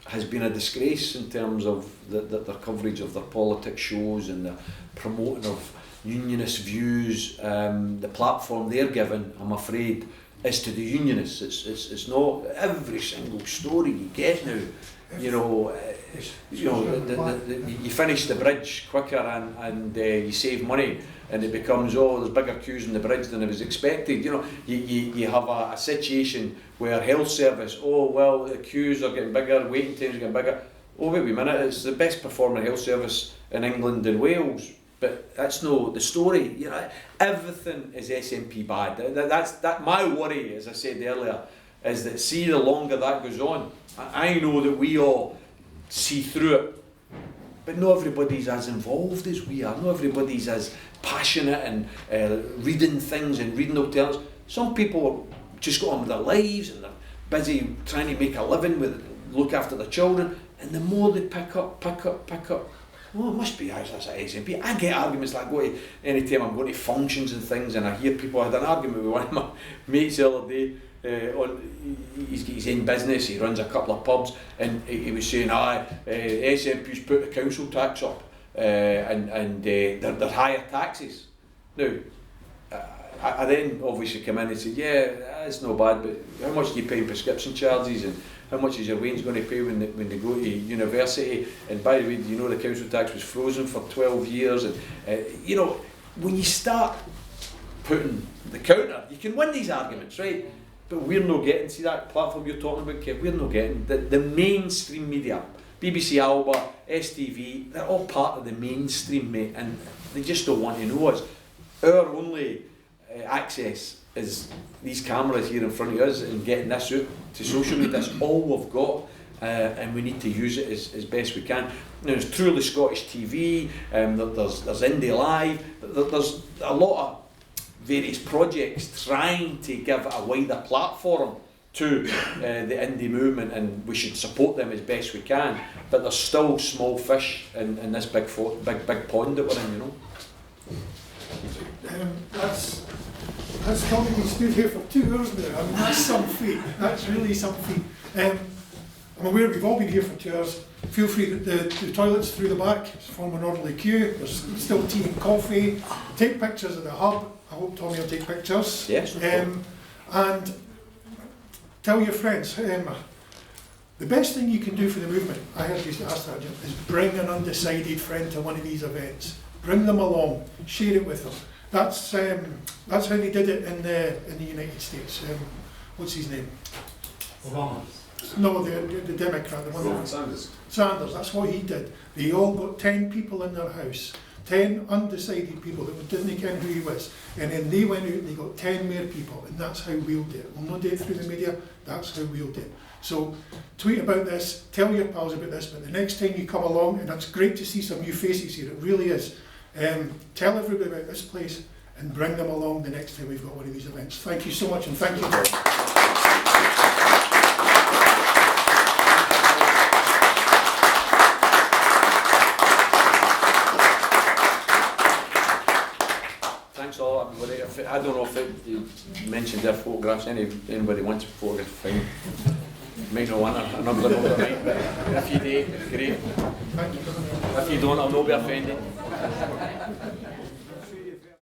has been a disgrace in terms of their coverage of their politics shows and the promoting of unionist views. The platform they're given, I'm afraid, is to the unionists. It's not every single story you get now. You know, you finish the bridge quicker and you save money, and it becomes, oh, there's bigger queues in the bridge than it was expected. You know, you have a situation where health service, oh well, the queues are getting bigger, waiting times are getting bigger. Oh wait a minute, it's the best performing health service in England and Wales, but that's no the story. You know, everything is SNP bad. That's my worry, as I said earlier, is that see the longer that goes on, I know that we all see through it, but not everybody's as involved as we are. Not everybody's as passionate and reading things and reading alternatives. Some people just got on with their lives and they're busy trying to make a living with look after their children, and the more they pick up, well, it must be as a SNP. I get arguments like any time I'm going to functions and things, and I hear people. I had an argument with one of my mates the other day. He's in business, he runs a couple of pubs, and he was saying, SNP's put the council tax up and they're higher taxes. Now, I then obviously come in and said, yeah, that's not bad, but how much do you pay in prescription charges, and how much is your wage going to pay when they go to university? And by the way, you know the council tax was frozen for 12 years, and you know, when you start putting the counter, you can win these arguments, right? But we're not getting, see that platform you're talking about, Kev, we're not getting the mainstream media, BBC Alba, STV, they're all part of the mainstream, mate, and they just don't want to know us. Our only access is these cameras here in front of us and getting this out to social media. That's all we've got, and we need to use it as best we can. Now, there's truly Scottish TV, there's Indie Live, there's a lot of various projects trying to give a wider platform to the indie movement, and we should support them as best we can, but there's still small fish in this big pond that we're in, you know. That's That's Tommy been stood here for 2 hours now. I mean, that's some feat. That's really some feat. I'm aware we've all been here for 2 hours. Feel free, the toilets through the back form an orderly queue. There's still tea and coffee. Take pictures of the hub. I hope Tommy will take pictures. Yes. And tell your friends. The best thing you can do for the movement, I heard you ask that, Jim, is bring an undecided friend to one of these events. Bring them along. Share it with them. That's how they did it in the United States. What's his name? Obama. No, the Democrat, the one. Sanders. Sanders, that's what he did. They all got 10 people in their house, 10 undecided people that didn't know who he was, and then they went out and they got 10 more people, and that's how we'll do it. We'll not do it through the media, that's how we'll do it. So tweet about this, tell your pals about this, but the next time you come along, and it's great to see some new faces here, it really is, tell everybody about this place and bring them along the next time we've got one of these events. Thank you so much, and thank you. Thanks all, everybody. I don't know if you mentioned their photographs. Anybody wants a photograph, fine. Might not want a number overnight, but if you do, great. If you don't, I'll not be offended.